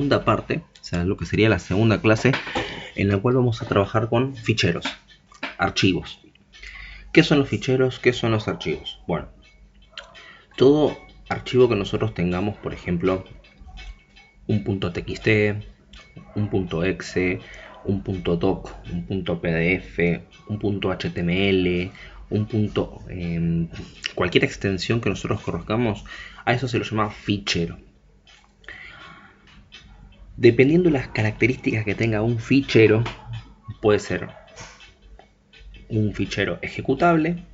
segunda parte, o sea, lo que sería la segunda clase, en la cual vamos a trabajar con ficheros, archivos. ¿Qué son los ficheros? ¿Qué son los archivos? Bueno, todo archivo que nosotros tengamos, por ejemplo, un .txt, un .exe, un .doc, un .pdf, un .html, cualquier extensión que nosotros conozcamos, a eso se lo llama fichero. Dependiendo de las características que tenga un fichero, puede ser un fichero ejecutable,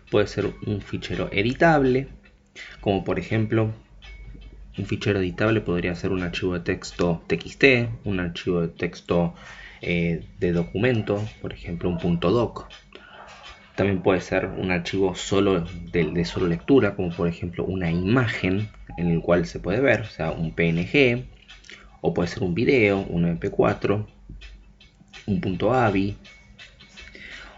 puede ser un fichero editable, como por ejemplo un fichero editable podría ser un archivo de texto txt, un archivo de texto de documento, por ejemplo un .doc. También puede ser un archivo solo de solo lectura, como por ejemplo una imagen en el cual se puede ver, o sea, un PNG, o puede ser un video, un MP4, un .avi,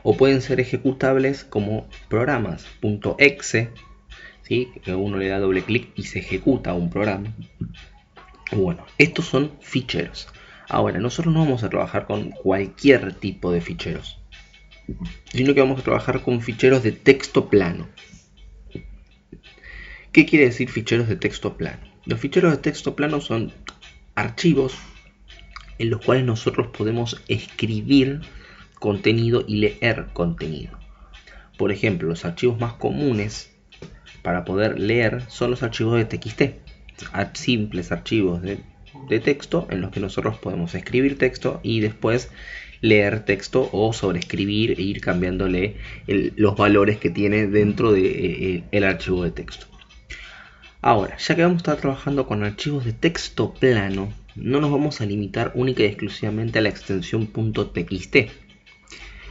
o pueden ser ejecutables como programas, .exe, ¿sí? Que uno le da doble clic y se ejecuta un programa. Bueno, estos son ficheros. Ahora, nosotros no vamos a trabajar con cualquier tipo de ficheros, sino que vamos a trabajar con ficheros de texto plano. ¿Qué quiere decir ficheros de texto plano? Los ficheros de texto plano son archivos en los cuales nosotros podemos escribir contenido y leer contenido. Por ejemplo, los archivos más comunes para poder leer son los archivos de txt, simples archivos de texto en los que nosotros podemos escribir texto y después leer texto o sobreescribir e ir cambiándole los valores que tiene dentro del archivo de texto. Ahora, ya que vamos a estar trabajando con archivos de texto plano, no nos vamos a limitar única y exclusivamente a la extensión .txt.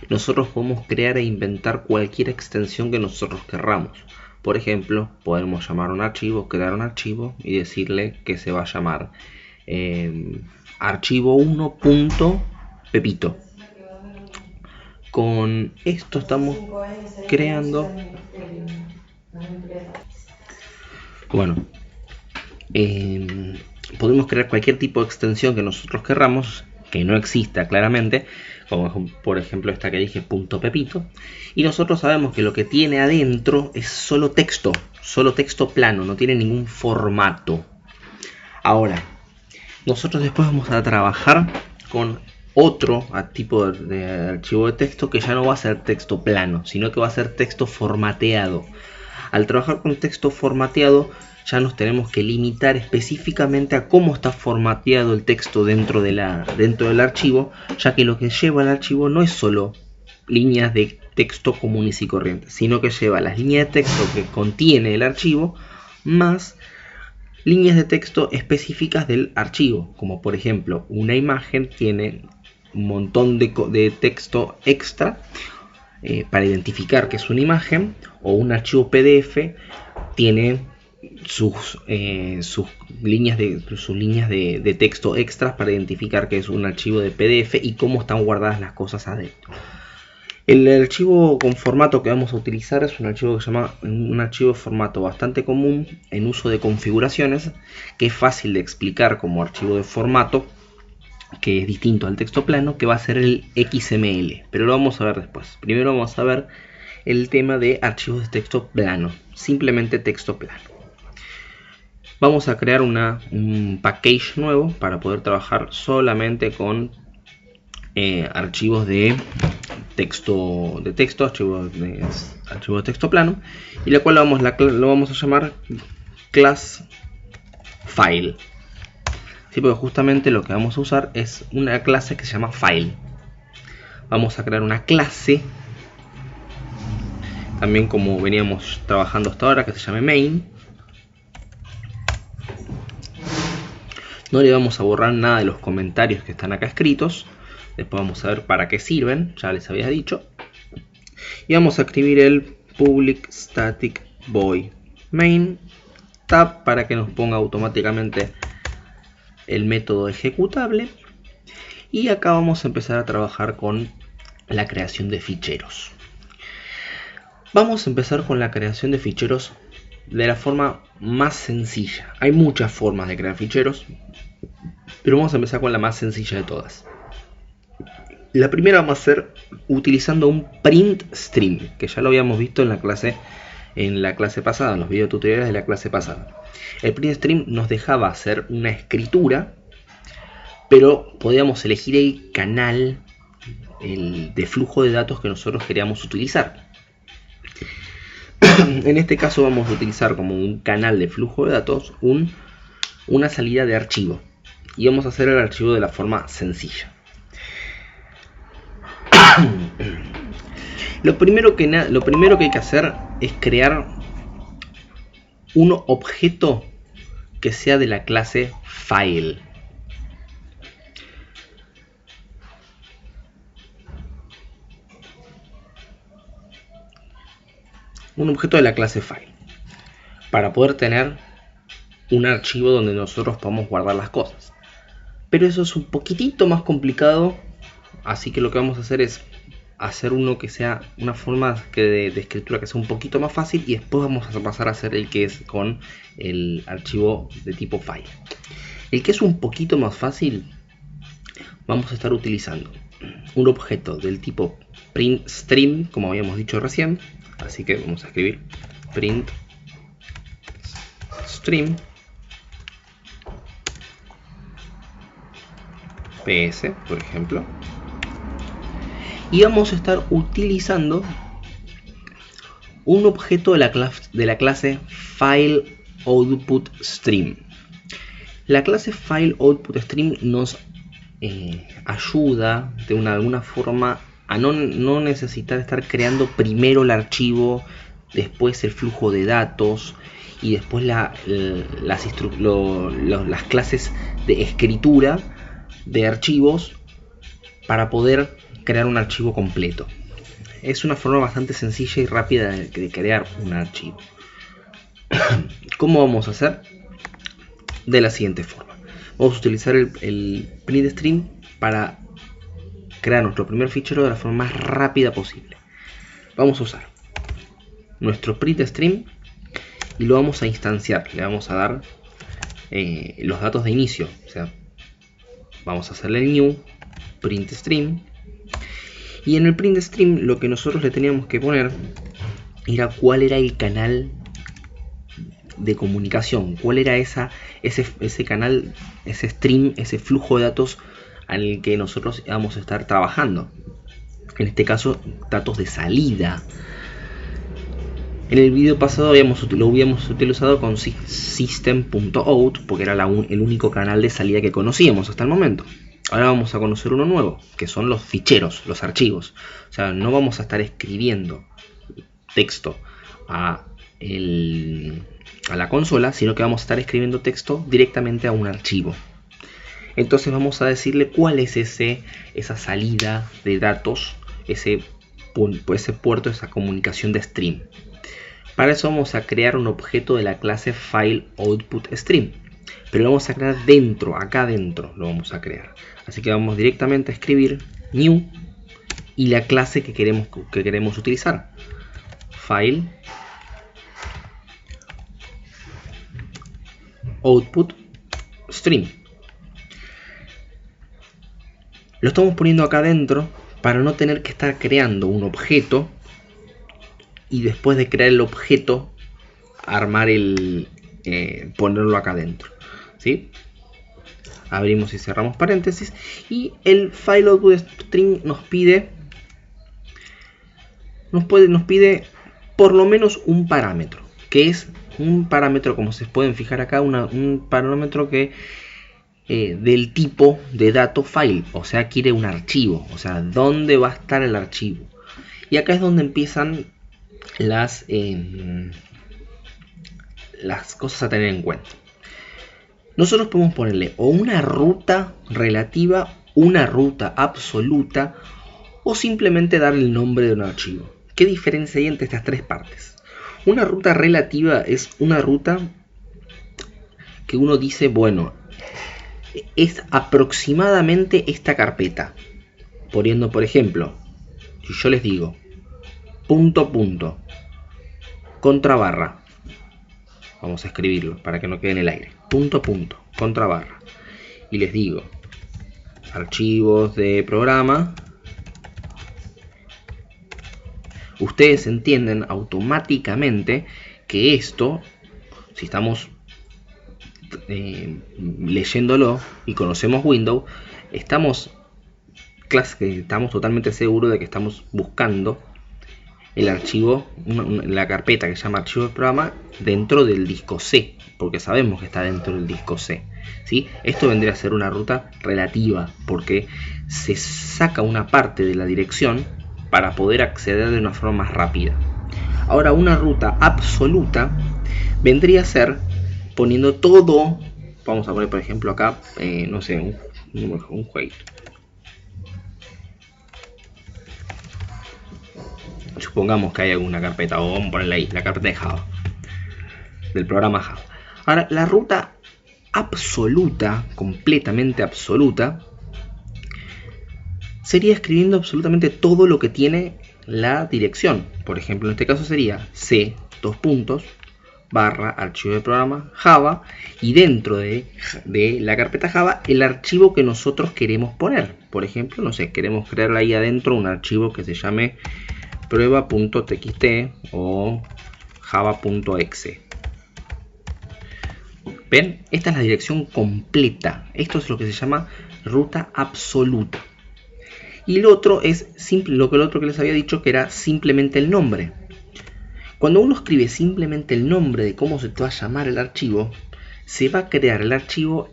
Nosotros podemos crear e inventar cualquier extensión que nosotros querramos. Por ejemplo, podemos llamar un archivo, crear un archivo y decirle que se va a llamar archivo 1.pepito. Con esto estamos creando, bueno, podemos crear cualquier tipo de extensión que nosotros querramos, que no exista claramente, como por ejemplo esta que dije, .pepito, y nosotros sabemos que lo que tiene adentro es solo texto plano, no tiene ningún formato. Ahora, nosotros después vamos a trabajar con otro tipo de archivo de texto que ya no va a ser texto plano, sino que va a ser texto formateado. Al trabajar con texto formateado, ya nos tenemos que limitar específicamente a cómo está formateado el texto dentro del archivo, ya que lo que lleva el archivo no es solo líneas de texto comunes y corrientes, sino que lleva las líneas de texto que contiene el archivo más líneas de texto específicas del archivo, como por ejemplo una imagen tiene un montón de texto extra para identificar que es una imagen, o un archivo PDF tiene sus líneas de texto extras para identificar que es un archivo de PDF y cómo están guardadas las cosas adentro. El archivo con formato que vamos a utilizar es un archivo que se llama un archivo de formato bastante común en uso de configuraciones, que es fácil de explicar como archivo de formato, que es distinto al texto plano, que va a ser el XML, pero lo vamos a ver después. Primero vamos a ver el tema de archivos de texto plano, simplemente texto plano. Vamos a crear un package nuevo para poder trabajar solamente con archivos de texto, archivos de texto plano, y la cual lo vamos a llamar class file. Sí, porque justamente lo que vamos a usar es una clase que se llama file. Vamos a crear una clase también como veníamos trabajando hasta ahora, que se llame main. No le vamos a borrar nada de los comentarios que están acá escritos. Después vamos a ver para qué sirven, ya les había dicho. Y vamos a escribir el public static void main tab para que nos ponga automáticamente el método ejecutable. Y acá vamos a empezar a trabajar con la creación de ficheros. Vamos a empezar con la creación de ficheros de la forma más sencilla. Hay muchas formas de crear ficheros. Pero vamos a empezar con la más sencilla de todas. La primera vamos a hacer utilizando un print stream, que ya lo habíamos visto en la clase pasada, en los videotutoriales de la clase pasada. El print stream nos dejaba hacer una escritura, pero podíamos elegir el canal de flujo de datos que nosotros queríamos utilizar. En este caso vamos a utilizar como un canal de flujo de datos una salida de archivo, y vamos a hacer el archivo de la forma sencilla. Lo primero que hay que hacer es crear un objeto que sea de la clase file. Un objeto de la clase file, para poder tener un archivo donde nosotros podamos guardar las cosas. Pero eso es un poquitito más complicado, así que lo que vamos a hacer es hacer uno que sea una forma de escritura que sea un poquito más fácil, y después vamos a pasar a hacer el que es con el archivo de tipo file. El que es un poquito más fácil, vamos a estar utilizando un objeto del tipo print stream, como habíamos dicho recién. Así que vamos a escribir print stream ps, por ejemplo, y vamos a estar utilizando un objeto de la clase FileOutputStream. La clase FileOutputStream nos ayuda de alguna forma a no necesitar estar creando primero el archivo, después el flujo de datos y después las clases de escritura de archivos para poder crear un archivo completo. Es una forma bastante sencilla y rápida de crear un archivo. ¿Cómo vamos a hacer? De la siguiente forma. Vamos a utilizar el print stream para crear nuestro primer fichero de la forma más rápida posible. Vamos a usar nuestro print stream y lo vamos a instanciar. Le vamos a dar los datos de inicio. O sea, vamos a hacerle el new print stream. Y en el print stream lo que nosotros le teníamos que poner era cuál era el canal de comunicación, cuál era ese canal, ese stream, ese flujo de datos al que nosotros vamos a estar trabajando. En este caso, datos de salida. En el video pasado lo habíamos utilizado con system.out porque era el único canal de salida que conocíamos hasta el momento. Ahora vamos a conocer uno nuevo, que son los ficheros, los archivos. O sea, no vamos a estar escribiendo texto a la consola, sino que vamos a estar escribiendo texto directamente a un archivo. Entonces vamos a decirle cuál es esa salida de datos, ese puerto, esa comunicación de stream. Para eso vamos a crear un objeto de la clase FileOutputStream, pero lo vamos a crear acá adentro lo vamos a crear. Así que vamos directamente a escribir new y la clase que queremos utilizar, FileOutputStream. Lo estamos poniendo acá adentro para no tener que estar creando un objeto y después de crear el objeto armar ponerlo acá adentro, ¿sí? Abrimos y cerramos paréntesis, y el FileOutputStream nos pide por lo menos un parámetro, que es un parámetro, como se pueden fijar acá, un parámetro que del tipo de dato file, o sea, quiere un archivo, o sea, dónde va a estar el archivo. Y acá es donde empiezan las cosas a tener en cuenta. Nosotros podemos ponerle o una ruta relativa, una ruta absoluta, o simplemente darle el nombre de un archivo. ¿Qué diferencia hay entre estas tres partes? Una ruta relativa es una ruta que uno dice, bueno, es aproximadamente esta carpeta. Poniendo, por ejemplo, si yo les digo punto contra barra, vamos a escribirlo para que no quede en el aire, punto contra barra, y les digo archivos de programa, ustedes entienden automáticamente que esto, si estamos leyéndolo y conocemos Windows, estamos totalmente seguros de que estamos buscando el archivo, la carpeta que se llama archivo de programa dentro del disco C, porque sabemos que está dentro del disco C, ¿sí? Esto vendría a ser una ruta relativa, porque se saca una parte de la dirección para poder acceder de una forma más rápida. Ahora, una ruta absoluta vendría a ser poniendo todo, vamos a poner por ejemplo acá, no sé, un jueguito. Supongamos que hay alguna carpeta, o vamos a ponerle ahí, la carpeta de Java, del programa Java. Ahora, la ruta absoluta, completamente absoluta, sería escribiendo absolutamente todo lo que tiene la dirección. Por ejemplo, en este caso sería C, /, archivo de programa Java, y dentro de la carpeta Java el archivo que nosotros queremos poner. Por ejemplo, no sé, queremos crear ahí adentro un archivo que se llame prueba.txt o java.exe. ¿Ven? Esta es la dirección completa. Esto es lo que se llama ruta absoluta. Y el otro es lo otro que les había dicho, que era simplemente el nombre. Cuando uno escribe simplemente el nombre de cómo se va a llamar el archivo, se va a crear el archivo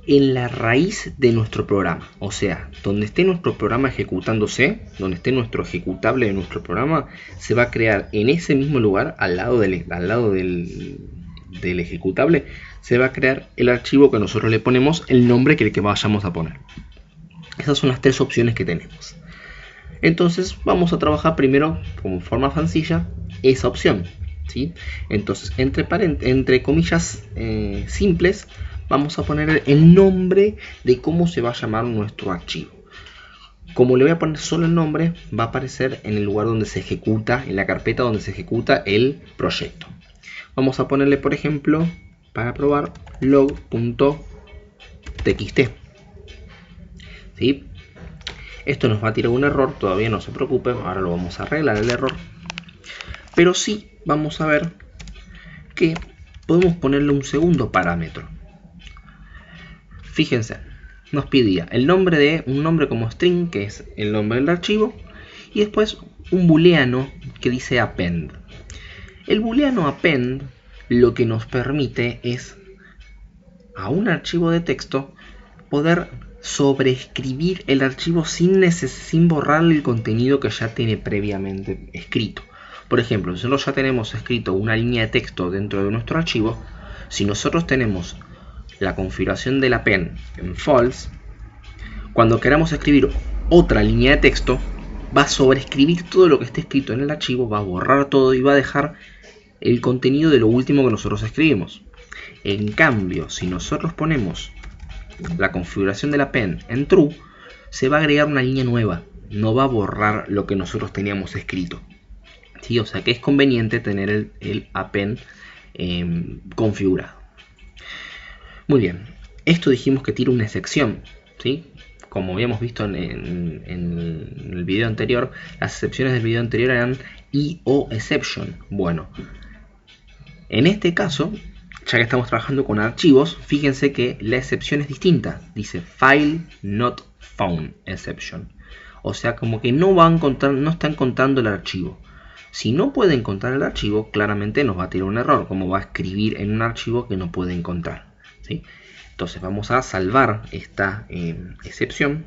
en la raíz de nuestro programa. O sea, donde esté nuestro programa ejecutándose, donde esté nuestro ejecutable de nuestro programa, se va a crear en ese mismo lugar, al lado del ejecutable, se va a crear el archivo que nosotros le ponemos el nombre que vayamos a poner. Esas son las tres opciones que tenemos. Entonces vamos a trabajar primero, como forma sencilla, esa opción, ¿sí? Entonces, entre comillas simples, vamos a poner el nombre de cómo se va a llamar nuestro archivo. Como le voy a poner solo el nombre, va a aparecer en el lugar donde se ejecuta, en la carpeta donde se ejecuta el proyecto. Vamos a ponerle, por ejemplo, para probar, log.txt. ¿Sí? Esto nos va a tirar un error, todavía no se preocupen, ahora lo vamos a arreglar el error. Pero sí vamos a ver que podemos ponerle un segundo parámetro. Fíjense, nos pedía un nombre como string, que es el nombre del archivo, y después un booleano que dice append. El booleano append lo que nos permite es a un archivo de texto poder sobreescribir el archivo sin borrarle el contenido que ya tiene previamente escrito. Por ejemplo, si nosotros ya tenemos escrito una línea de texto dentro de nuestro archivo, si nosotros tenemos la configuración del append en false, cuando queramos escribir otra línea de texto, va a sobreescribir todo lo que esté escrito en el archivo, va a borrar todo y va a dejar el contenido de lo último que nosotros escribimos. En cambio, si nosotros ponemos la configuración del append en true, se va a agregar una línea nueva, no va a borrar lo que nosotros teníamos escrito. ¿Sí? O sea que es conveniente tener el append configurado. Muy bien, esto dijimos que tira una excepción, ¿sí? Como habíamos visto en el video anterior, las excepciones del video anterior eran IOException. Bueno, en este caso, ya que estamos trabajando con archivos, fíjense que la excepción es distinta. Dice File Not Found Exception. O sea, como que no está encontrando el archivo. Si no puede encontrar el archivo, claramente nos va a tirar un error, como va a escribir en un archivo que no puede encontrar, ¿sí? Entonces vamos a salvar esta excepción,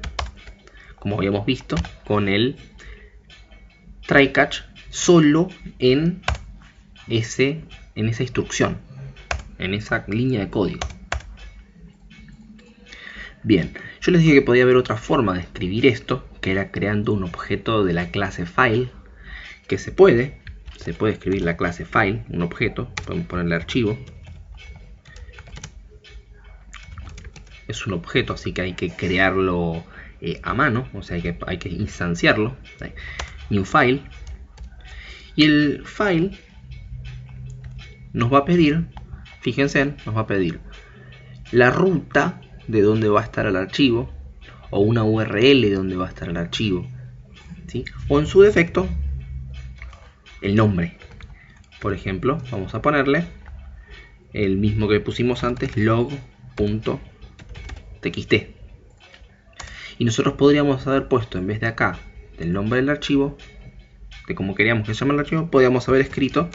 como habíamos visto, con el try catch solo en esa instrucción, en esa línea de código. Bien, yo les dije que podía haber otra forma de escribir esto, que era creando un objeto de la clase file, que se puede escribir la clase file, un objeto, podemos ponerle archivo. Es un objeto, así que hay que crearlo a mano, o sea, hay que instanciarlo. New file. Y el file nos va a pedir, fíjense, nos va a pedir la ruta de dónde va a estar el archivo, o una URL de dónde va a estar el archivo, ¿sí? O en su defecto, el nombre. Por ejemplo, vamos a ponerle el mismo que pusimos antes, log.txt. Y nosotros podríamos haber puesto, en vez de acá, del nombre del archivo, de cómo queríamos que se llame el archivo, podríamos haber escrito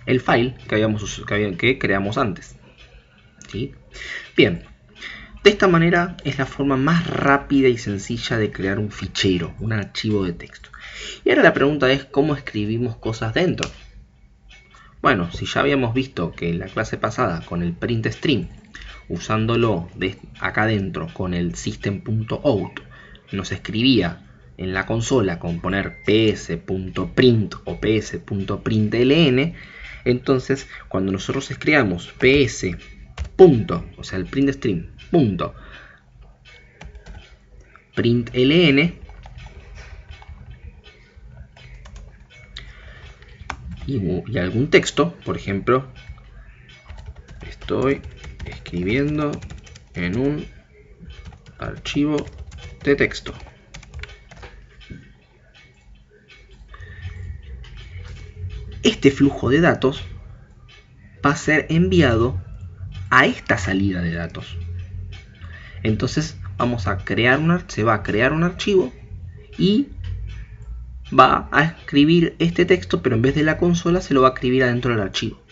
el file que creamos antes, ¿sí? Bien, de esta manera es la forma más rápida y sencilla de crear un fichero, un archivo de texto. Y ahora la pregunta es, ¿cómo escribimos cosas dentro? Bueno, si ya habíamos visto que en la clase pasada con el printstream, usándolo de acá adentro con el system.out, nos escribía en la consola con poner ps.print o ps.println, entonces cuando nosotros escribamos ps. O sea, el printstream .println y algún texto, por ejemplo, estoy escribiendo en un archivo de texto. Este flujo de datos va a ser enviado a esta salida de datos. Entonces se va a crear un archivo y va a escribir este texto, pero en vez de la consola se lo va a escribir adentro del archivo.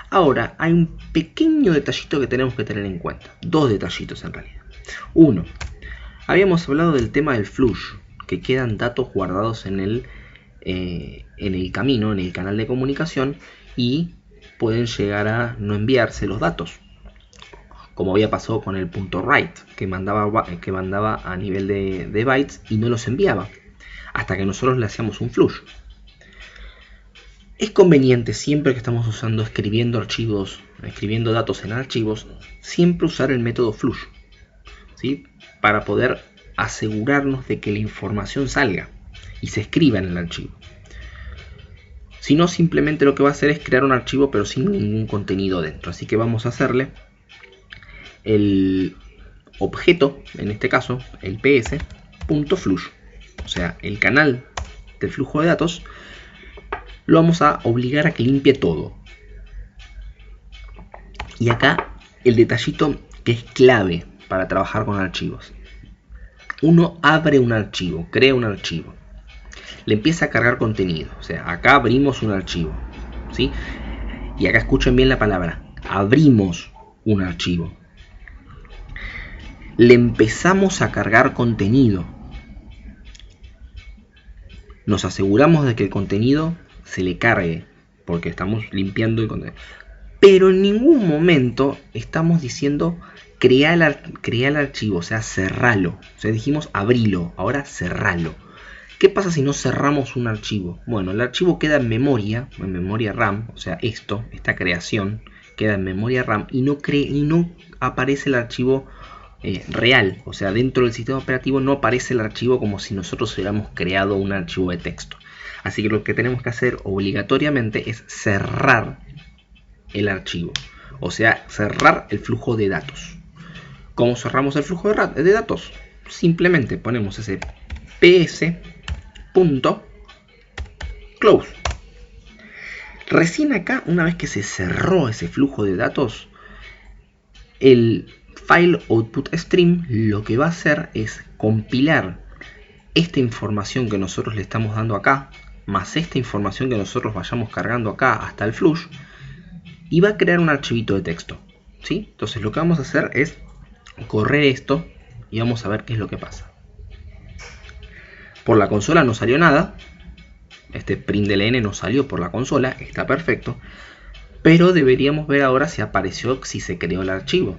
Ahora, hay un pequeño detallito que tenemos que tener en cuenta. Dos detallitos en realidad. Uno, habíamos hablado del tema del flush, que quedan datos guardados en el camino, en el canal de comunicación, y pueden llegar a no enviarse los datos, como había pasado con el .write, que mandaba a nivel de bytes y no los enviaba, hasta que nosotros le hacíamos un flush. Es conveniente, siempre que estamos escribiendo datos en archivos, siempre usar el método flush, ¿sí? Para poder asegurarnos de que la información salga y se escriba en el archivo. Si no, simplemente lo que va a hacer es crear un archivo pero sin ningún contenido dentro. Así que vamos a hacerle el objeto, en este caso el ps.flush, o sea, el canal del flujo de datos, lo vamos a obligar a que limpie todo. Y acá el detallito que es clave para trabajar con archivos. Uno abre un archivo, crea un archivo, le empieza a cargar contenido, o sea, acá abrimos un archivo, ¿sí? Y acá escuchen bien la palabra, abrimos un archivo. Le empezamos a cargar contenido. Nos aseguramos de que el contenido se le cargue, porque estamos limpiando el contenido. Pero en ningún momento estamos diciendo crea el archivo, o sea, cerralo. O sea, dijimos abrilo, ahora cerralo. ¿Qué pasa si no cerramos un archivo? Bueno, el archivo queda en memoria RAM, o sea, esta creación queda en memoria RAM y no aparece el archivo real, o sea, dentro del sistema operativo no aparece el archivo como si nosotros hubiéramos creado un archivo de texto. Así que lo que tenemos que hacer obligatoriamente es cerrar el archivo, o sea, cerrar el flujo de datos. ¿Cómo cerramos el flujo de datos? Simplemente ponemos ese ps.close. Recién acá, una vez que se cerró ese flujo de datos, el file output stream lo que va a hacer es compilar esta información que nosotros le estamos dando acá, más esta información que nosotros vayamos cargando acá hasta el flush, y va a crear un archivito de texto, ¿sí? Entonces lo que vamos a hacer es correr esto y vamos a ver qué es lo que pasa. Por la consola no salió nada, este println no salió por la consola, está perfecto, pero deberíamos ver ahora si apareció, si se creó el archivo.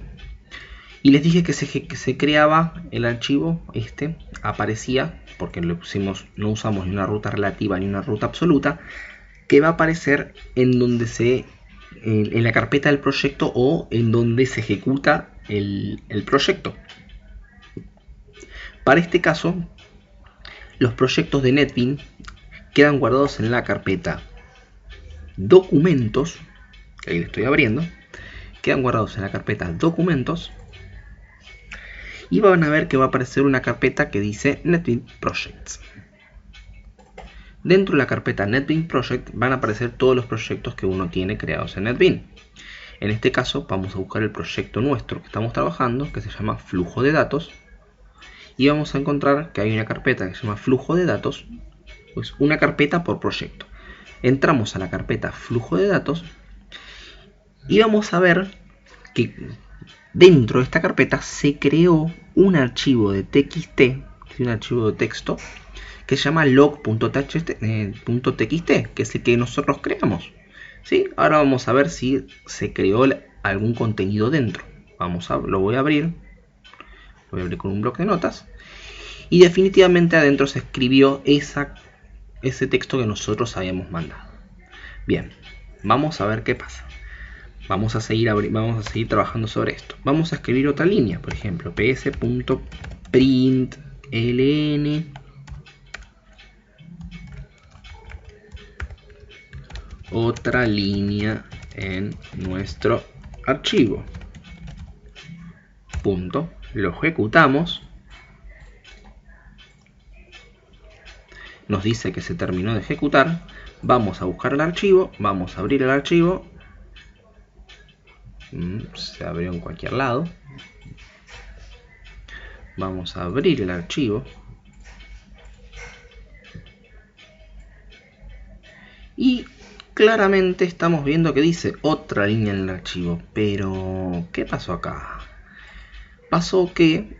Y les dije que se creaba el archivo, aparecía, porque no usamos ni una ruta relativa ni una ruta absoluta, que va a aparecer en la carpeta del proyecto o en donde se ejecuta el proyecto. Para este caso, los proyectos de NetBeans quedan guardados en la carpeta documentos, que ahí le estoy abriendo, quedan guardados en la carpeta documentos y van a ver que va a aparecer una carpeta que dice NetBeans Projects. Dentro de la carpeta NetBeans Project van a aparecer todos los proyectos que uno tiene creados en NetBeans. En este caso vamos a buscar el proyecto nuestro que estamos trabajando, que se llama Flujo de Datos, y vamos a encontrar que hay una carpeta que se llama Flujo de Datos, pues una carpeta por proyecto. Entramos a la carpeta Flujo de Datos y vamos a ver que dentro de esta carpeta se creó un archivo de TXT, un archivo de texto, que se llama log.txt, que es el que nosotros creamos. ¿Sí? Ahora vamos a ver si se creó algún contenido dentro. Lo voy a abrir con un bloc de notas. Y definitivamente adentro se escribió ese texto que nosotros habíamos mandado. Bien, vamos a ver qué pasa. Vamos a seguir trabajando sobre esto. Vamos a escribir otra línea, por ejemplo, ps.println otra línea en nuestro archivo. Punto. Lo ejecutamos. Nos dice que se terminó de ejecutar. Vamos a buscar el archivo. Vamos a abrir el archivo. Se abrió en cualquier lado. Vamos a abrir el archivo. Y claramente estamos viendo que dice otra línea en el archivo. Pero, ¿qué pasó acá? Pasó que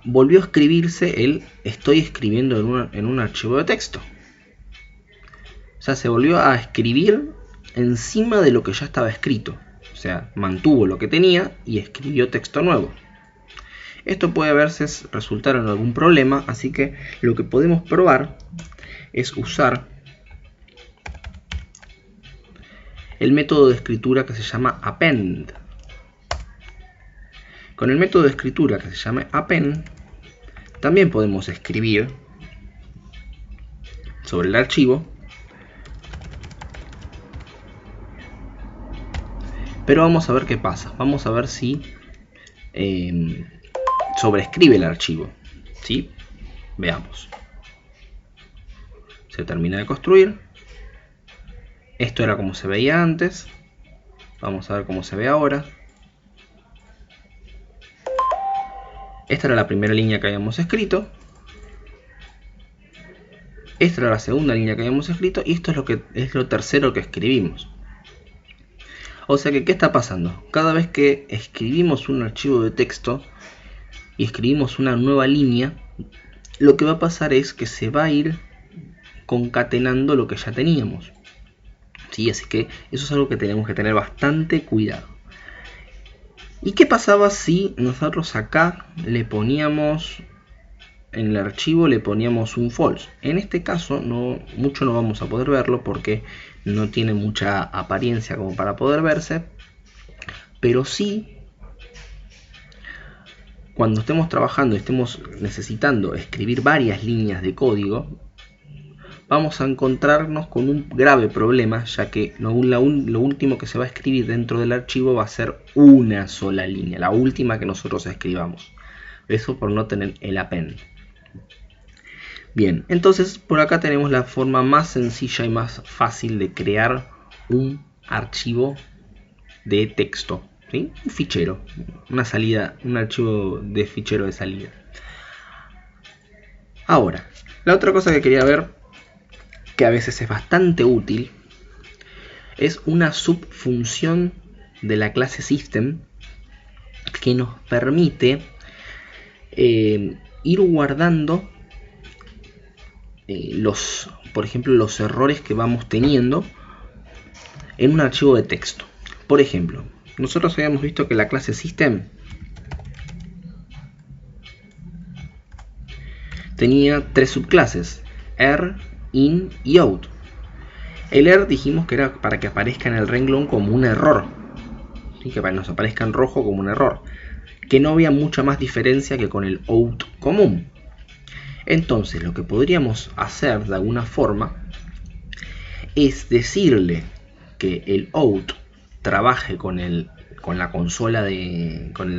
volvió a escribirse el estoy escribiendo en un archivo de texto. O sea, se volvió a escribir encima de lo que ya estaba escrito. O sea, mantuvo lo que tenía y escribió texto nuevo. Esto puede resultar en algún problema, así que lo que podemos probar es usar el método de escritura que se llama append. Con el método de escritura que se llama append, también podemos escribir sobre el archivo, pero vamos a ver qué pasa. Vamos a ver si sobrescribe el archivo. ¿Sí? Veamos. Se termina de construir. Esto era como se veía antes. Vamos a ver cómo se ve ahora. Esta era la primera línea que habíamos escrito. Esta era la segunda línea que habíamos escrito. Y esto es lo tercero que escribimos. O sea que, ¿qué está pasando? Cada vez que escribimos un archivo de texto y escribimos una nueva línea, lo que va a pasar es que se va a ir concatenando lo que ya teníamos. ¿Sí? Así que eso es algo que tenemos que tener bastante cuidado. ¿Y qué pasaba si nosotros acá le poníamos, en el archivo le poníamos un false? En este caso mucho no vamos a poder verlo porque no tiene mucha apariencia como para poder verse, pero sí, cuando estemos trabajando y estemos necesitando escribir varias líneas de código, vamos a encontrarnos con un grave problema, ya que lo último que se va a escribir dentro del archivo va a ser una sola línea, la última que nosotros escribamos. Eso por no tener el append. Bien, entonces por acá tenemos la forma más sencilla y más fácil de crear un archivo de texto, ¿sí? Un fichero, un archivo de fichero de salida. Ahora, la otra cosa que quería ver, que a veces es bastante útil, es una subfunción de la clase System que nos permite ir guardando por ejemplo, los errores que vamos teniendo en un archivo de texto. Por ejemplo, nosotros habíamos visto que la clase System tenía tres subclases: er, in y out. El er dijimos que era para que aparezca en el renglón como un error, ¿sí? Que nos aparezca en rojo como un error, que no había mucha más diferencia que con el out común. Entonces lo que podríamos hacer de alguna forma es decirle que el out trabaje con con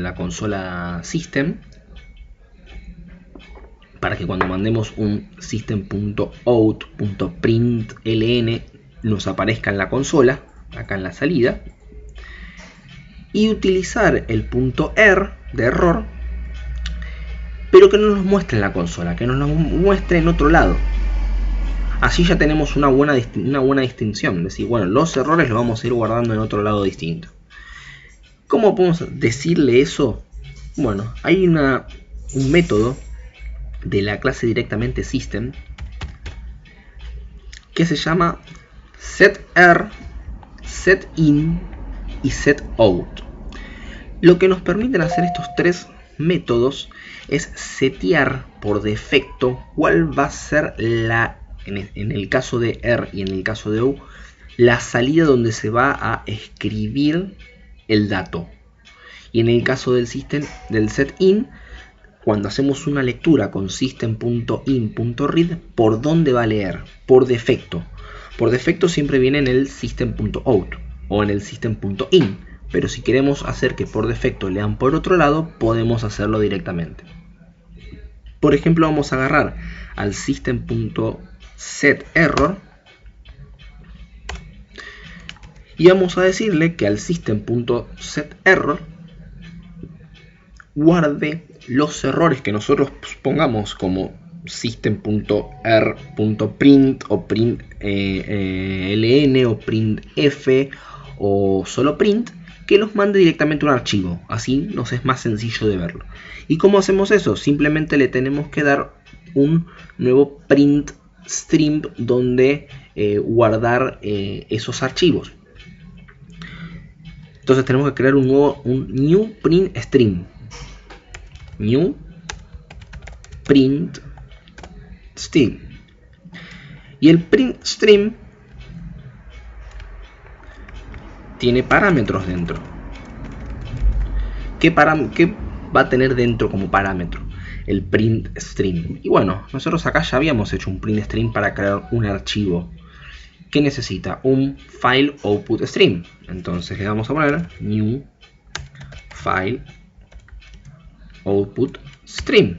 la consola system, para que cuando mandemos un system.out.println nos aparezca en la consola, acá en la salida, y utilizar el punto .er de error, pero que no nos muestre en la consola, que nos lo muestre en otro lado. Así ya tenemos una buena distinción, es decir, bueno, los errores los vamos a ir guardando en otro lado distinto. ¿Cómo podemos decirle eso? Bueno, hay un método de la clase directamente system que se llama setEr, setIn y setOut. Lo que nos permiten hacer estos tres métodos es setear por defecto cuál va a ser en el caso de er y en el caso de ou, la salida donde se va a escribir el dato. Y en el caso del setIn, cuando hacemos una lectura con system.in.read, ¿por dónde va a leer? Por defecto. Por defecto siempre viene en el system.out o en el system.in. Pero si queremos hacer que por defecto lean por otro lado, podemos hacerlo directamente. Por ejemplo, vamos a agarrar al system.setError y vamos a decirle que al system.setError guarde los errores que nosotros pongamos como system.er.print o print ln o printf o solo print, que los mande directamente a un archivo. Así nos es más sencillo de verlo. ¿Y cómo hacemos eso? Simplemente le tenemos que dar un nuevo print stream donde guardar esos archivos. Entonces tenemos que crear un new print stream. New print stream. Y el print stream tiene parámetros dentro. ¿Qué va a tener dentro como parámetro? El print stream. Y bueno, nosotros acá ya habíamos hecho un print stream para crear un archivo que necesita un file output stream. Entonces le vamos a poner new file output stream.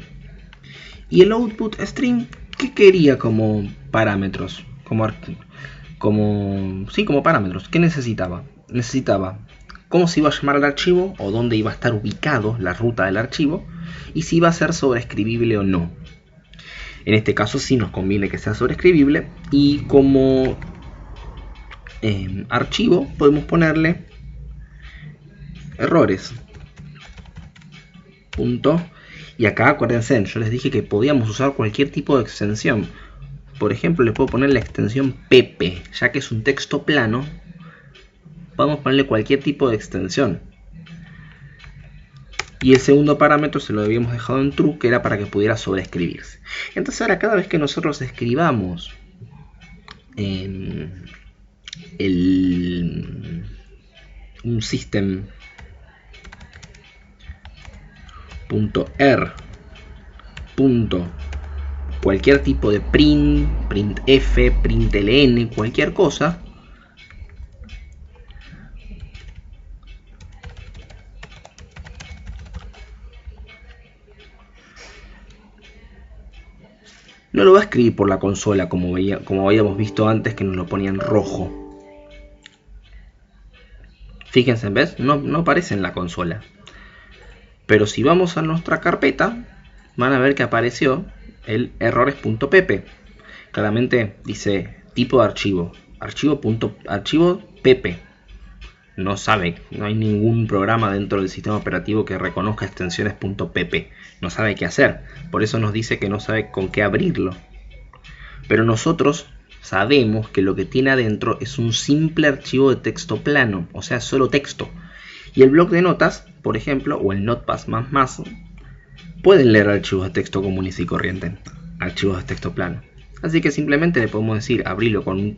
Y el output stream, ¿qué quería como parámetros? Como parámetros. ¿Qué necesitaba? Necesitaba cómo se iba a llamar el archivo o dónde iba a estar ubicado la ruta del archivo y si iba a ser sobreescribible o no. En este caso sí nos conviene que sea sobreescribible, y como archivo podemos ponerle errores. Punto. Y acá acuérdense, yo les dije que podíamos usar cualquier tipo de extensión. Por ejemplo, le puedo poner la extensión pp, ya que es un texto plano. Podemos ponerle cualquier tipo de extensión. Y el segundo parámetro se lo habíamos dejado en true, que era para que pudiera sobreescribirse. Entonces ahora cada vez que nosotros escribamos un system.er. Cualquier tipo de print, printf, println, cualquier cosa, no lo va a escribir por la consola como habíamos visto antes, que nos lo ponía en rojo. Fíjense, ¿ves? No aparece en la consola. Pero si vamos a nuestra carpeta, van a ver que apareció el errores.pp. Claramente dice tipo de archivo, archivo pp. No hay ningún programa dentro del sistema operativo que reconozca extensiones .pp. No sabe qué hacer. Por eso nos dice que no sabe con qué abrirlo. Pero nosotros sabemos que lo que tiene adentro es un simple archivo de texto plano, o sea, solo texto. Y el bloc de notas, por ejemplo, o el Notepad++, pueden leer archivos de texto comunes y corriente, archivos de texto plano. Así que simplemente le podemos decir abrirlo con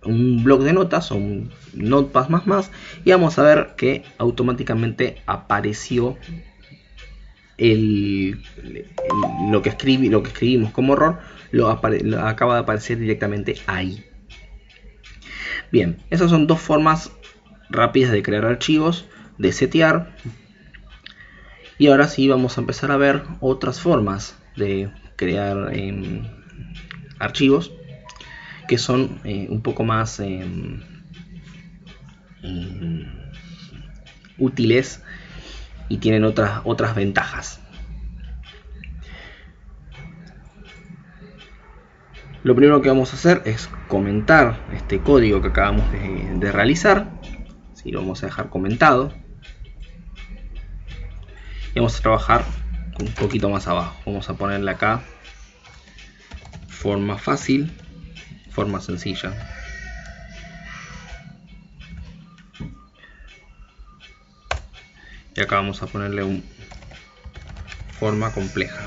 un bloc de notas o un Notepad++, y vamos a ver que automáticamente apareció lo que escribimos como error, acaba de aparecer directamente ahí. Bien, esas son dos formas rápidas de crear archivos de setear. Y ahora sí vamos a empezar a ver otras formas de crear archivos que son un poco más útiles y tienen otras ventajas. Lo primero que vamos a hacer es comentar este código que acabamos de realizar. ¿Sí? Lo vamos a dejar comentado. Y vamos a trabajar un poquito más abajo. Vamos a ponerle acá forma fácil, forma sencilla. Y acá vamos a ponerle un forma compleja.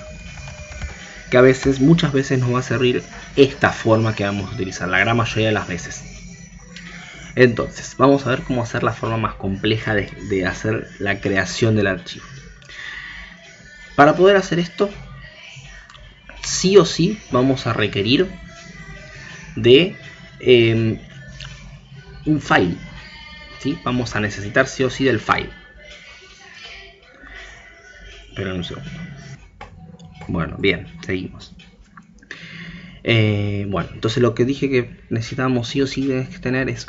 Que muchas veces nos va a servir esta forma que vamos a utilizar, la gran mayoría de las veces. Entonces, vamos a ver cómo hacer la forma más compleja de hacer la creación del archivo. Para poder hacer esto, sí o sí vamos a requerir de un file. ¿Sí? Vamos a necesitar sí o sí del file. Esperen un segundo. Bueno, bien, seguimos. Bueno, entonces lo que dije que necesitábamos sí o sí tener es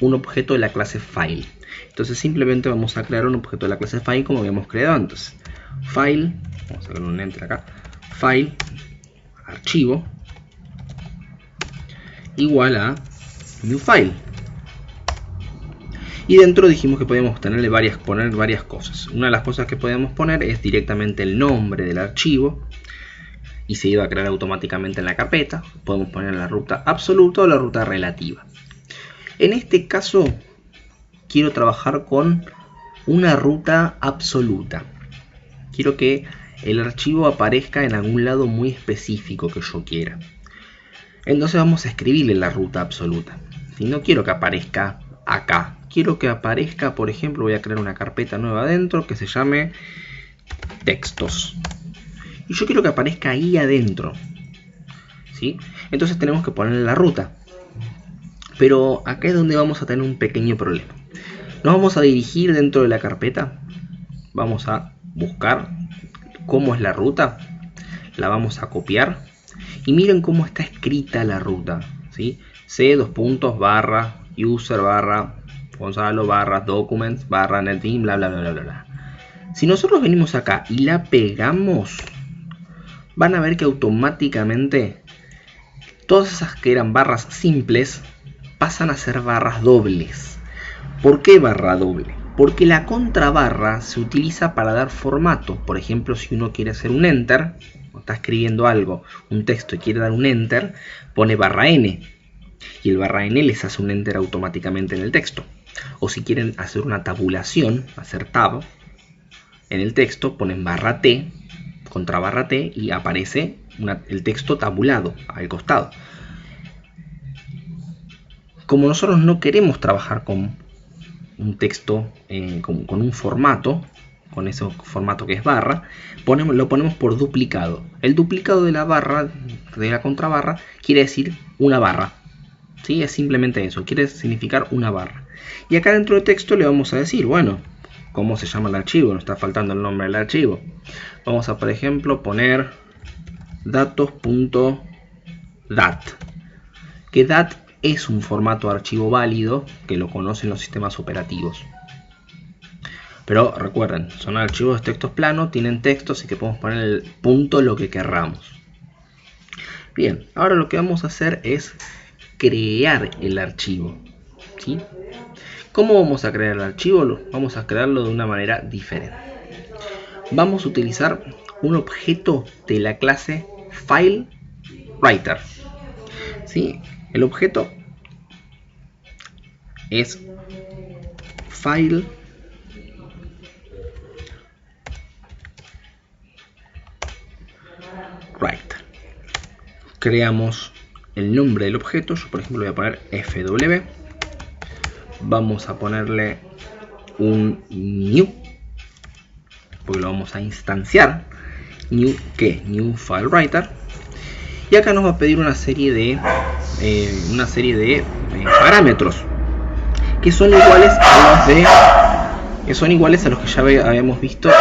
un objeto de la clase file. Entonces simplemente vamos a crear un objeto de la clase file como habíamos creado antes. File, vamos a darle un enter acá. File, archivo, igual a new file. Y dentro dijimos que podíamos poner varias cosas. Una de las cosas que podíamos poner es directamente el nombre del archivo y se iba a crear automáticamente en la carpeta. Podemos poner la ruta absoluta o la ruta relativa. En este caso quiero trabajar con una ruta absoluta. Quiero que el archivo aparezca en algún lado muy específico que yo quiera. Entonces vamos a escribirle la ruta absoluta. Y no quiero que aparezca acá. Quiero que aparezca, por ejemplo, voy a crear una carpeta nueva adentro que se llame textos. Y yo quiero que aparezca ahí adentro. ¿Sí? Entonces tenemos que ponerle la ruta. Pero acá es donde vamos a tener un pequeño problema. Nos vamos a dirigir dentro de la carpeta. Vamos a buscar cómo es la ruta. La vamos a copiar. Y miren cómo está escrita la ruta. ¿Sí? C:// user / Gonzalo / documents / netbeans bla bla bla bla bla. Si nosotros venimos acá y la pegamos, van a ver que automáticamente todas esas que eran barras simples pasan a ser barras dobles. ¿Por qué barra doble? Porque la contrabarra se utiliza para dar formato. Por ejemplo, si uno quiere hacer un enter, o está escribiendo algo, un texto y quiere dar un enter, pone barra n. Y el barra n les hace un enter automáticamente en el texto. O si quieren hacer una tabulación, hacer tab en el texto, ponen barra t, contra barra t, y aparece el texto tabulado al costado. Como nosotros no queremos trabajar con un texto, con un formato, con ese formato que es barra, lo ponemos por duplicado. El duplicado de la barra, de la contrabarra, quiere decir una barra. ¿Sí? Es simplemente eso, quiere significar una barra. Y acá dentro del texto le vamos a decir, bueno, ¿cómo se llama el archivo? Nos está faltando el nombre del archivo. Vamos a, por ejemplo, poner datos.dat. Que dat es un formato de archivo válido que lo conocen los sistemas operativos. Pero recuerden, son archivos de textos planos, tienen texto, así que podemos poner el punto lo que querramos. Bien, ahora lo que vamos a hacer es crear el archivo. ¿Sí? ¿Cómo vamos a crear el archivo? Vamos a crearlo de una manera diferente. Vamos a utilizar un objeto de la clase FileWriter. ¿Sí? El objeto es FileWriter. Creamos el nombre del objeto. Yo, por ejemplo, voy a poner fw. Vamos a ponerle un new, porque lo vamos a instanciar. New FileWriter. Y acá nos va a pedir una serie de parámetros que son iguales a los de que son iguales a los que ya habíamos visto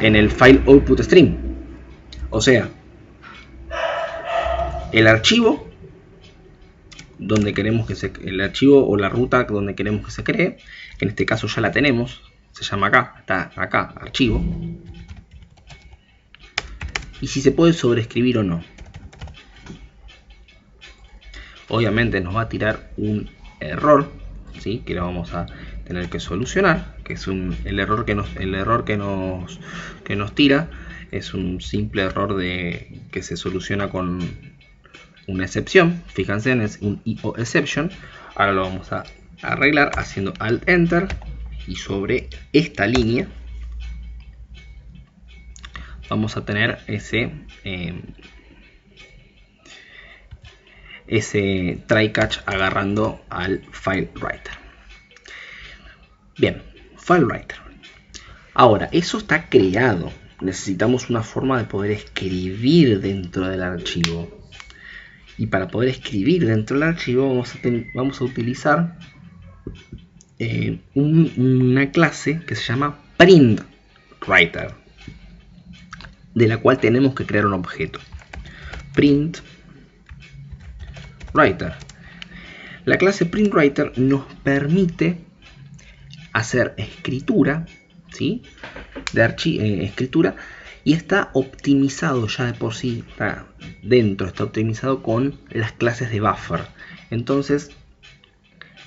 en el file output stream. O sea, el archivo donde queremos que el archivo o la ruta donde queremos que se cree, que en este caso ya la tenemos, se llama acá, está acá, archivo, y si se puede sobreescribir o no. Obviamente nos va a tirar un error, ¿sí? Que lo vamos a tener que solucionar, que es el error que nos tira es un simple error que se soluciona con una excepción. Fíjense, es un IO exception. Ahora lo vamos a arreglar haciendo Alt Enter, y sobre esta línea vamos a tener ese try catch agarrando al file writer. Bien, file writer. Ahora, eso está creado. Necesitamos una forma de poder escribir dentro del archivo. Y para poder escribir dentro del archivo vamos a utilizar una clase que se llama printWriter, de la cual tenemos que crear un objeto. printWriter. La clase printWriter nos permite hacer escritura, ¿sí? Escritura, y está optimizado ya de por sí, está optimizado con las clases de buffer. Entonces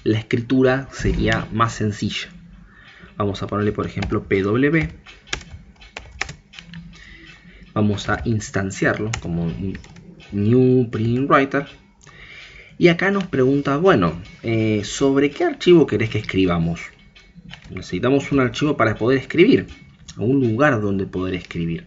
la escritura sería más sencilla. Vamos a ponerle, por ejemplo, pw. Vamos a instanciarlo como new printWriter. Y acá nos pregunta, bueno, ¿sobre qué archivo querés que escribamos? Necesitamos un archivo para poder escribir, un lugar donde poder escribir.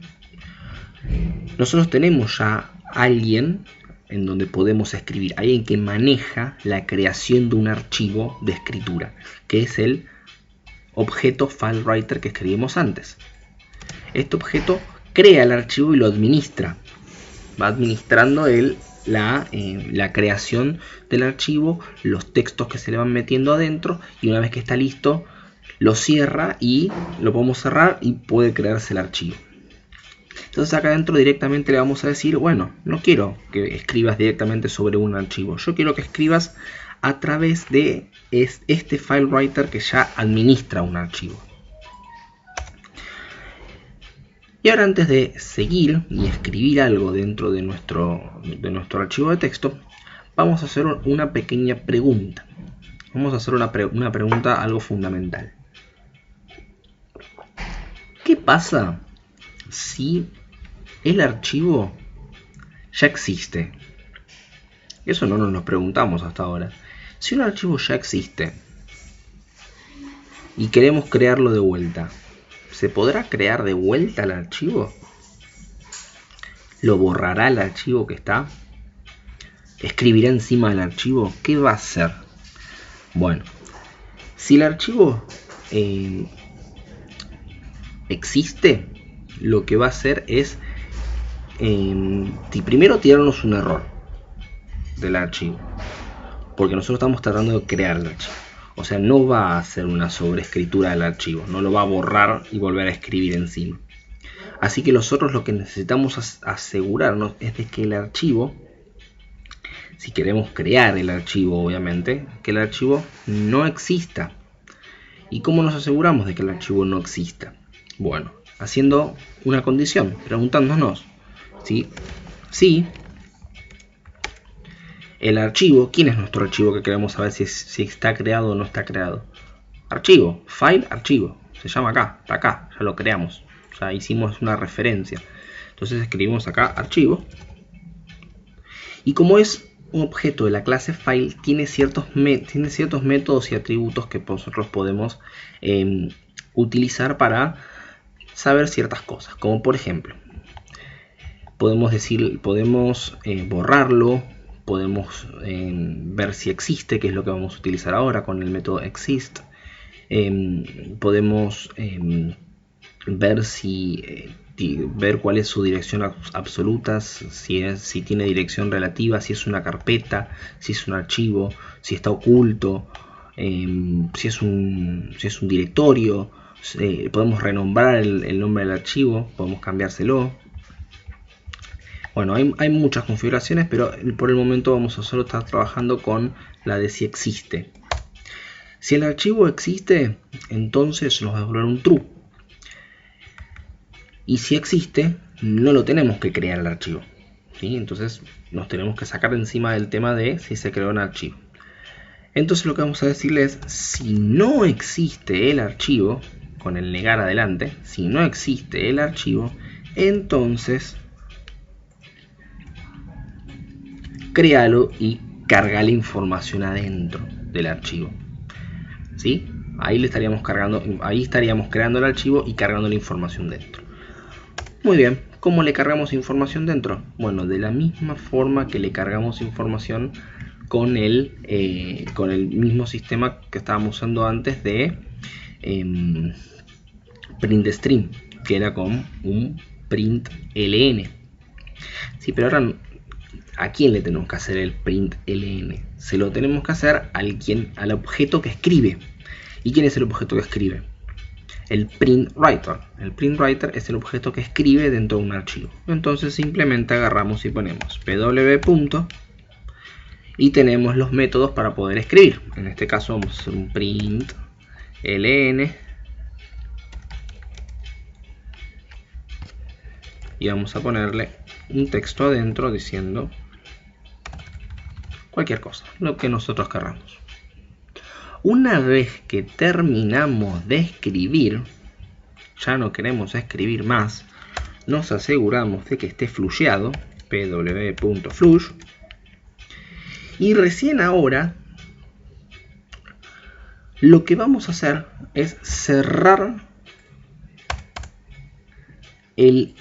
Nosotros tenemos ya alguien en donde podemos escribir, alguien que maneja la creación de un archivo de escritura, que es el objeto FileWriter que escribimos antes. Este objeto crea el archivo y lo administra. Va administrando la creación del archivo, los textos que se le van metiendo adentro, y una vez que está listo lo cierra y lo podemos cerrar y puede crearse el archivo. Entonces acá adentro directamente le vamos a decir, bueno, no quiero que escribas directamente sobre un archivo, yo quiero que escribas a través de este FileWriter que ya administra un archivo. Y ahora, antes de seguir y escribir algo dentro de nuestro archivo de texto, vamos a hacer una pequeña pregunta. Vamos a hacer una pregunta algo fundamental. ¿Qué pasa si el archivo ya existe? Eso no nos lo preguntamos hasta ahora. Si un archivo ya existe y queremos crearlo de vuelta, ¿se podrá crear de vuelta el archivo? ¿Lo borrará el archivo que está? ¿Escribirá encima del archivo? ¿Qué va a hacer? Bueno, si el archivo existe, lo que va a hacer es primero tirarnos un error del archivo, porque nosotros estamos tratando de crear el archivo. O sea, no va a hacer una sobreescritura del archivo, no lo va a borrar y volver a escribir encima. Así que nosotros lo que necesitamos asegurarnos es de que el archivo, si queremos crear el archivo, obviamente, que el archivo no exista. ¿Y cómo nos aseguramos de que el archivo no exista? Bueno, haciendo una condición, preguntándonos si el archivo, ¿quién es nuestro archivo que queremos saber si está creado o no está creado? Archivo, file, archivo, se llama acá, está acá, ya lo creamos, ya hicimos una referencia. Entonces escribimos acá archivo, y como es un objeto de la clase file, tiene ciertos métodos y atributos que nosotros podemos utilizar para saber ciertas cosas, como por ejemplo, podemos borrarlo, podemos ver si existe, que es lo que vamos a utilizar ahora con el método exist. Podemos ver si ver cuál es su dirección absoluta, si tiene dirección relativa, si es una carpeta, si es un archivo, si está oculto, si es un directorio. Podemos renombrar el nombre del archivo, podemos cambiárselo. Bueno, hay muchas configuraciones, pero por el momento vamos a solo estar trabajando con la de si existe. Si el archivo existe, entonces nos va a devolver un true. Y si existe, no lo tenemos que crear el archivo, ¿sí? Entonces nos tenemos que sacar de encima del tema de si se creó un archivo. Entonces lo que vamos a decirle es, si no existe el archivo, con el negar adelante, si no existe el archivo, entonces créalo y carga la información adentro del archivo, ¿sí? Ahí estaríamos creando el archivo y cargando la información dentro. Muy bien, ¿cómo le cargamos información dentro? Bueno, de la misma forma que le cargamos información con el mismo sistema que estábamos usando antes de print stream, que era con un print ln. Sí, pero ahora, ¿a quién le tenemos que hacer el print ln? Se lo tenemos que hacer al objeto que escribe. ¿Y quién es el objeto que escribe? El print writer. El print writer es el objeto que escribe dentro de un archivo. Entonces simplemente agarramos y ponemos pw. Y tenemos los métodos para poder escribir. En este caso vamos a hacer un print ln. Y vamos a ponerle un texto adentro diciendo cualquier cosa, lo que nosotros querramos. Una vez que terminamos de escribir, ya no queremos escribir más, nos aseguramos de que esté flusheado, pw.flush, y recién ahora lo que vamos a hacer es cerrar el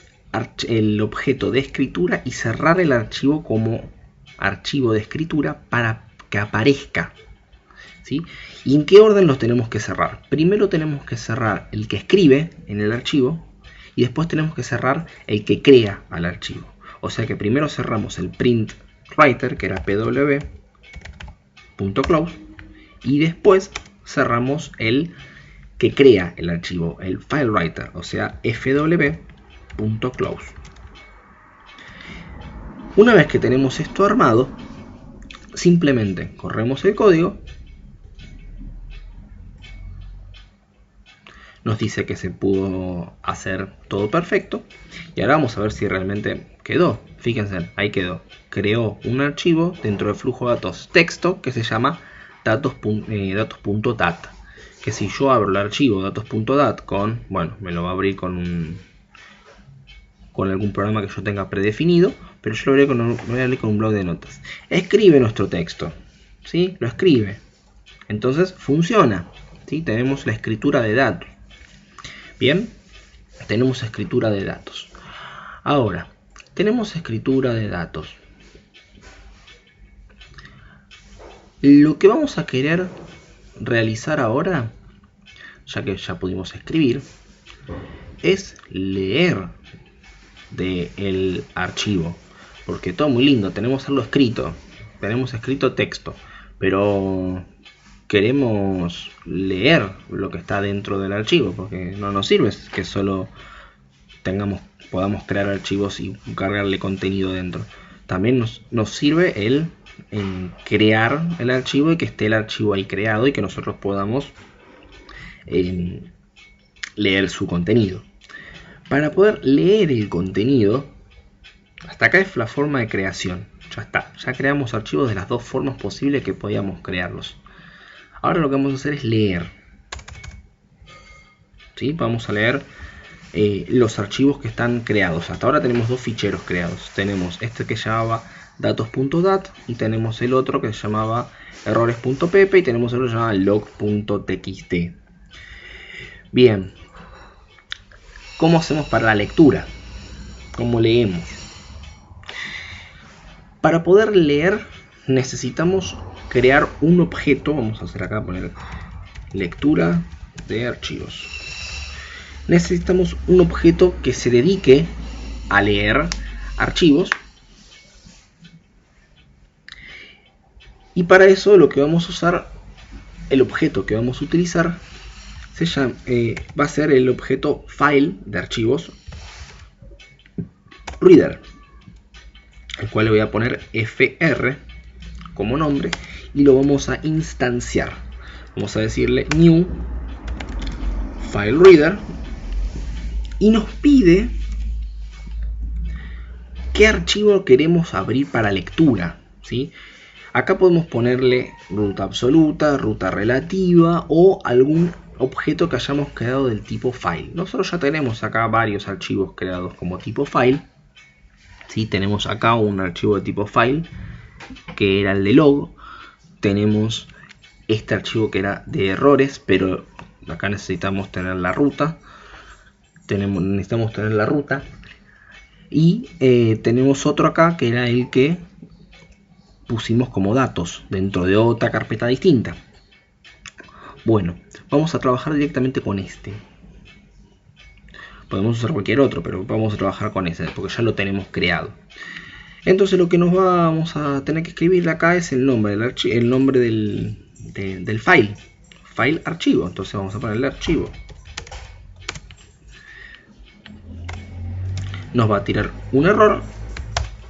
objeto de escritura y cerrar el archivo como archivo de escritura para que aparezca, ¿sí? ¿Y en qué orden los tenemos que cerrar? Primero tenemos que cerrar el que escribe en el archivo y después tenemos que cerrar el que crea al archivo. O sea que primero cerramos el print writer, que era pw.close, y después cerramos el que crea el archivo, el file writer, o sea fw.close. Una vez que tenemos esto armado, simplemente corremos el código. Nos dice que se pudo hacer todo perfecto. Y ahora vamos a ver si realmente quedó. Fíjense, ahí quedó. Creó un archivo dentro del flujo de datos texto que se llama datos.dat. Que si yo abro el archivo datos.dat bueno, me lo va a abrir con algún programa que yo tenga predefinido. Pero yo lo voy a abrir con un blog de notas. Escribe nuestro texto, ¿sí? Lo escribe. Entonces funciona, ¿sí? Tenemos la escritura de datos. Bien, tenemos escritura de datos. Ahora, tenemos escritura de datos. Lo que vamos a querer realizar ahora, ya que ya pudimos escribir, es leer del archivo. Porque todo muy lindo, tenemos algo escrito, tenemos escrito texto, pero queremos leer lo que está dentro del archivo, porque no nos sirve que solo podamos crear archivos y cargarle contenido dentro. También nos sirve el crear el archivo y que esté el archivo ahí creado y que nosotros podamos leer su contenido. Para poder leer el contenido, hasta acá es la forma de creación. Ya está, ya creamos archivos de las dos formas posibles que podíamos crearlos. Ahora lo que vamos a hacer es leer, ¿sí? Vamos a leer los archivos que están creados. Hasta ahora tenemos dos ficheros creados. Tenemos este que se llamaba datos.dat y tenemos el otro que se llamaba errores.pp y tenemos el otro que se llamaba log.txt. Bien, ¿cómo hacemos para la lectura? ¿Cómo leemos? Para poder leer necesitamos crear un objeto. Vamos a hacer acá, poner lectura de archivos. necesitamos un objeto que se dedique a leer archivos. Y para eso lo que vamos a usar, el objeto que vamos a utilizar, va a ser el objeto file de archivos reader, el cual le voy a poner fr como nombre y lo vamos a instanciar. Vamos a decirle new file reader y nos pide qué archivo queremos abrir para lectura, ¿sí? Acá podemos ponerle ruta absoluta, ruta relativa o algún objeto que hayamos creado del tipo file. Nosotros ya tenemos acá varios archivos creados como tipo file. ¿Sí? Tenemos acá un archivo de tipo file que era el de log. Tenemos este archivo que era de errores, pero acá necesitamos tener la ruta. Necesitamos tener la ruta. Y tenemos otro acá que era el que pusimos como datos dentro de otra carpeta distinta. Bueno, vamos a trabajar directamente con este. Podemos usar cualquier otro, pero vamos a trabajar con ese porque ya lo tenemos creado. Entonces lo que nos vamos a tener que escribir acá es el nombre del file. File archivo. Entonces vamos a ponerle archivo. Nos va a tirar un error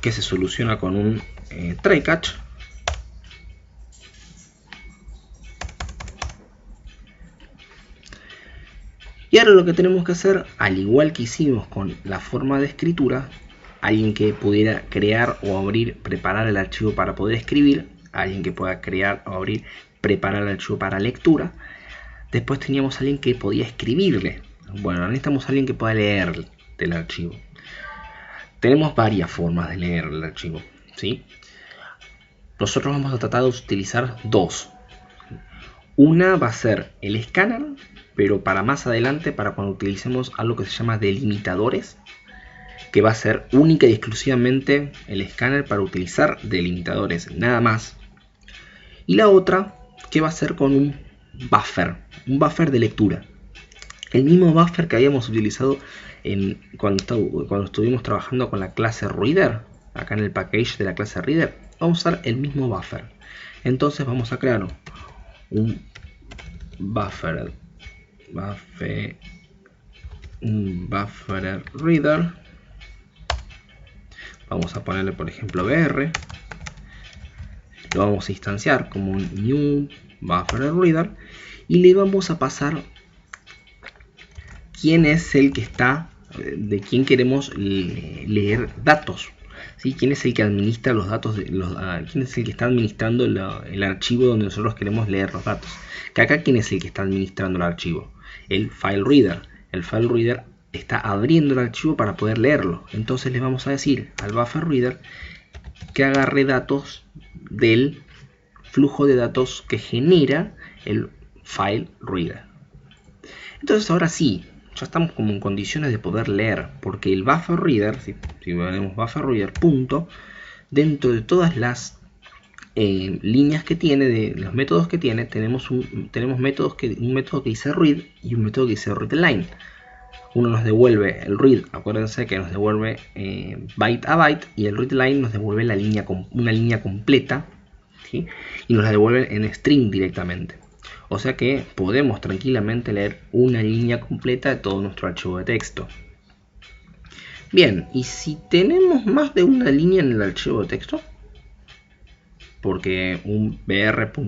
que se soluciona con un try catch. Y ahora lo que tenemos que hacer, al igual que hicimos con la forma de escritura, alguien que pudiera crear o abrir, preparar el archivo para poder escribir, alguien que pueda crear o abrir, preparar el archivo para lectura. Después teníamos a alguien que podía escribirle. Bueno, necesitamos a alguien que pueda leer del archivo. Tenemos varias formas de leer el archivo, ¿sí? Nosotros vamos a tratar de utilizar dos. Una va a ser el escáner, pero para más adelante, para cuando utilicemos algo que se llama delimitadores, que va a ser única y exclusivamente el escáner para utilizar delimitadores, nada más. Y la otra que va a ser con un buffer de lectura. El mismo buffer que habíamos utilizado cuando estuvimos trabajando con la clase Reader, acá en el package de la clase Reader, vamos a usar el mismo buffer. Entonces vamos a crear un buffer reader. Vamos a ponerle por ejemplo br. Lo vamos a instanciar como un new buffer reader y le vamos a pasar quién es el que está, de quién queremos leer datos, ¿sí? Quién es el que administra los datos, quién es el que está administrando el archivo donde nosotros queremos leer los datos. Que acá quién es el que está administrando el archivo, el file reader. El file reader está abriendo el archivo para poder leerlo. Entonces le vamos a decir al buffer reader que agarre datos del flujo de datos que genera el file reader. Entonces ahora sí, ya estamos como en condiciones de poder leer, porque el buffer reader, si ponemos buffer reader punto, dentro de todas las líneas que tiene, de los métodos que tiene, tenemos un método que dice read y un método que dice readline. Uno nos devuelve el read, acuérdense que nos devuelve byte a byte, y el readline nos devuelve una línea completa, ¿sí? Y nos la devuelve en string directamente. O sea que podemos tranquilamente leer una línea completa de todo nuestro archivo de texto. Bien, y si tenemos más de una línea en el archivo de texto, porque un br.readline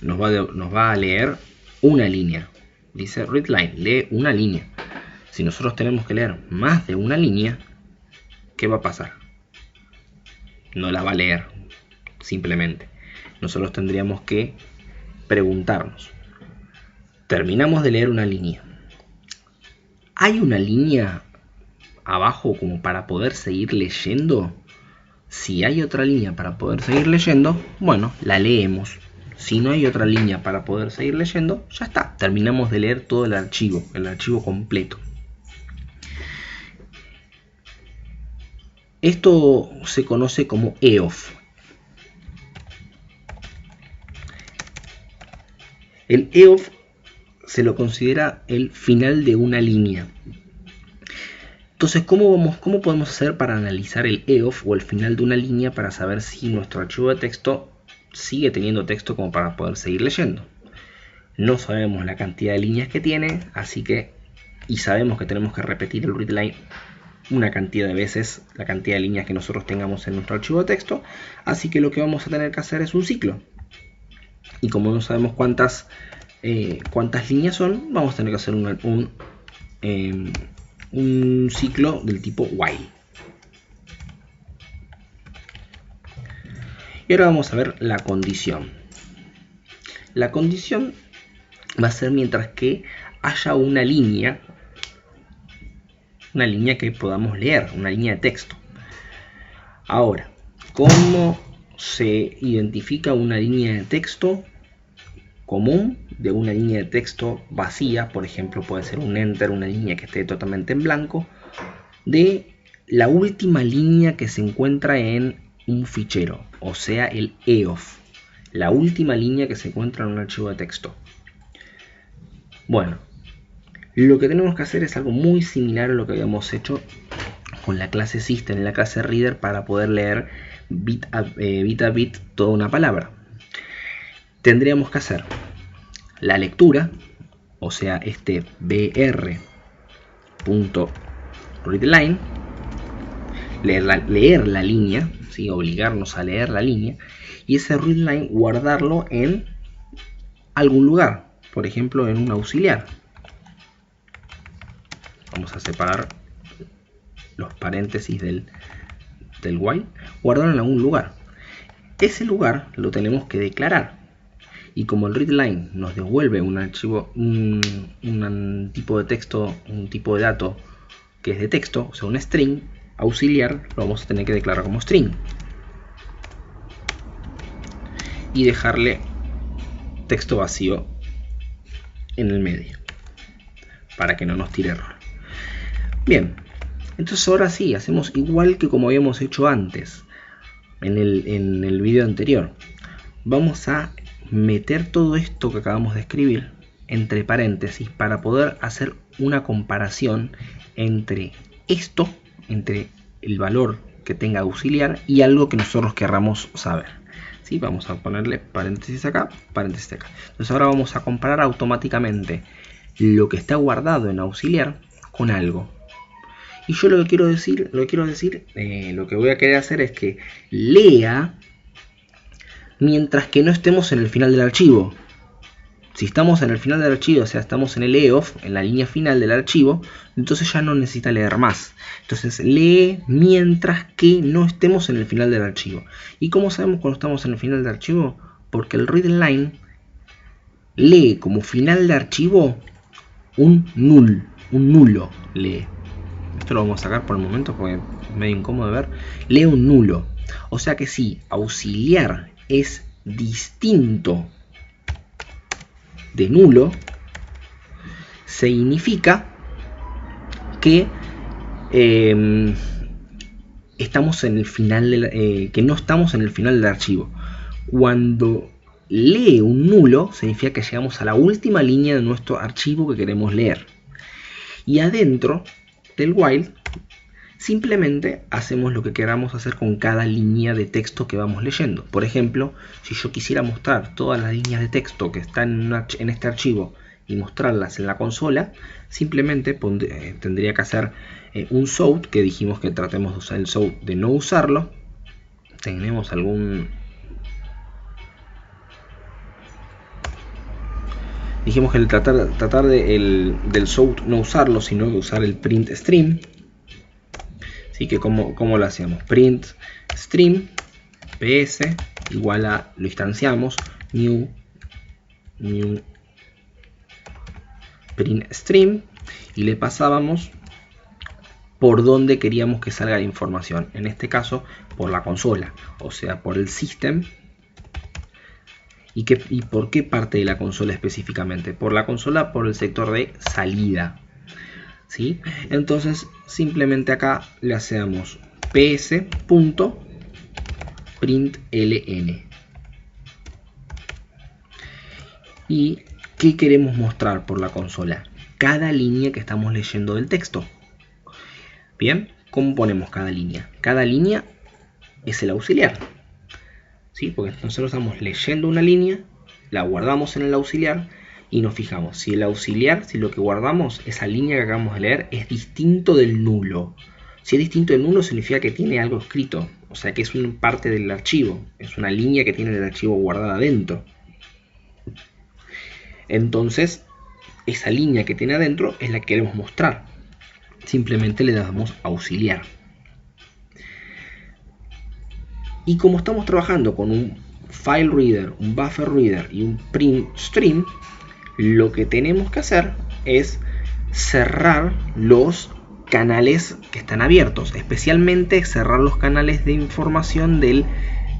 nos va a leer una línea. Dice readline, lee una línea. Si nosotros tenemos que leer más de una línea, ¿qué va a pasar? No la va a leer, simplemente. Nosotros tendríamos que preguntarnos. Terminamos de leer una línea. ¿Hay una línea abajo como para poder seguir leyendo? Si hay otra línea para poder seguir leyendo, bueno, la leemos. Si no hay otra línea para poder seguir leyendo, ya está. Terminamos de leer todo el archivo completo. Esto se conoce como EOF. El EOF se lo considera el final de una línea. Entonces, ¿cómo podemos hacer para analizar el EOF o el final de una línea para saber si nuestro archivo de texto sigue teniendo texto como para poder seguir leyendo? No sabemos la cantidad de líneas que tiene, y sabemos que tenemos que repetir el readline una cantidad de veces, la cantidad de líneas que nosotros tengamos en nuestro archivo de texto, así que lo que vamos a tener que hacer es un ciclo. Y como no sabemos cuántas líneas son, vamos a tener que hacer un ciclo del tipo while. Y ahora vamos a ver la condición. La condición va a ser mientras que haya una línea que podamos leer, una línea de texto. Ahora, ¿cómo se identifica una línea de texto común de una línea de texto vacía? Por ejemplo, puede ser un enter, una línea que esté totalmente en blanco, de la última línea que se encuentra en un fichero, o sea, el EOF, la última línea que se encuentra en un archivo de texto. Bueno, lo que tenemos que hacer es algo muy similar a lo que habíamos hecho con la clase System y la clase Reader para poder leer bit a bit toda una palabra. Tendríamos que hacer la lectura, o sea, este br.readline, leer la línea, ¿sí? Obligarnos a leer la línea, y ese readline guardarlo en algún lugar, por ejemplo en un auxiliar. Vamos a separar los paréntesis del while, guardarlo en algún lugar. Ese lugar lo tenemos que declarar, y como el readline nos devuelve un archivo, un tipo de texto, un tipo de dato que es de texto, o sea, un string auxiliar, lo vamos a tener que declarar como string y dejarle texto vacío en el medio para que no nos tire error. Bien, entonces ahora sí, hacemos igual que como habíamos hecho antes en el video anterior. Vamos a meter todo esto que acabamos de escribir entre paréntesis para poder hacer una comparación entre esto, entre el valor que tenga auxiliar y algo que nosotros querramos saber. ¿Sí? Vamos a ponerle paréntesis acá, paréntesis acá. Entonces ahora vamos a comparar automáticamente lo que está guardado en auxiliar con algo. Y yo lo que voy a querer hacer es que lea mientras que no estemos en el final del archivo. Si estamos en el final del archivo, o sea, estamos en el EOF, en la línea final del archivo, entonces ya no necesita leer más. Entonces lee mientras que no estemos en el final del archivo. ¿Y cómo sabemos cuando estamos en el final del archivo? Porque el readline lee como final de archivo un nulo lee. Esto lo vamos a sacar por el momento porque es medio incómodo de ver. Lee un nulo. O sea que si auxiliar es distinto de nulo, significa que estamos en el final que no estamos en el final del archivo. Cuando lee un nulo, significa que llegamos a la última línea de nuestro archivo que queremos leer. Y adentro del while simplemente hacemos lo que queramos hacer con cada línea de texto que vamos leyendo. Por ejemplo, si yo quisiera mostrar todas las líneas de texto que están en este archivo y mostrarlas en la consola, simplemente tendría que hacer un sought, que dijimos que tratemos de usar el sought, de no usarlo. Tenemos dijimos que tratar del sought no usarlo, sino de usar el print stream. Así que ¿cómo lo hacemos? Print stream ps igual a, lo instanciamos, new print stream, y le pasábamos por donde queríamos que salga la información. En este caso por la consola, o sea por el system. ¿Y por qué parte de la consola específicamente? Por la consola, por el sector de salida. ¿Sí? Entonces simplemente acá le hacemos ps.println y ¿qué queremos mostrar por la consola? Cada línea que estamos leyendo del texto. Bien, ¿cómo ponemos cada línea? Cada línea es el auxiliar, ¿sí? Porque nosotros estamos leyendo una línea, la guardamos en el auxiliar y nos fijamos si el auxiliar, si lo que guardamos, esa línea que acabamos de leer, es distinto del nulo. Si es distinto del nulo significa que tiene algo escrito, o sea que es una parte del archivo, es una línea que tiene el archivo guardada adentro. Entonces, esa línea que tiene adentro es la que queremos mostrar. Simplemente le damos auxiliar. Y como estamos trabajando con un file reader, un buffer reader y un print stream, lo que tenemos que hacer es cerrar los canales que están abiertos, especialmente cerrar los canales de información del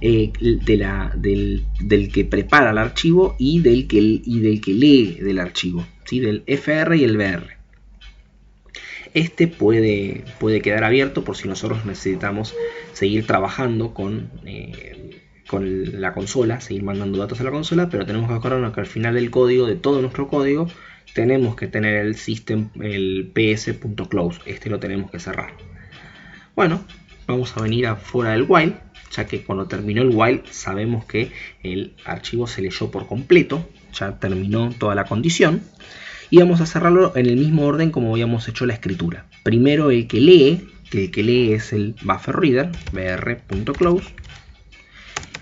que prepara el archivo y del que lee del archivo, ¿sí? Del FR y el BR. Este puede quedar abierto por si nosotros necesitamos seguir trabajando con la consola, seguir mandando datos a la consola, pero tenemos que acordarnos que al final del código, de todo nuestro código, tenemos que tener el ps.close. Este lo tenemos que cerrar. Bueno, vamos a venir afuera del while, ya que cuando terminó el while sabemos que el archivo se leyó por completo, ya terminó toda la condición. Y vamos a cerrarlo en el mismo orden como habíamos hecho la escritura. Primero el que lee, es el buffer reader, br.close.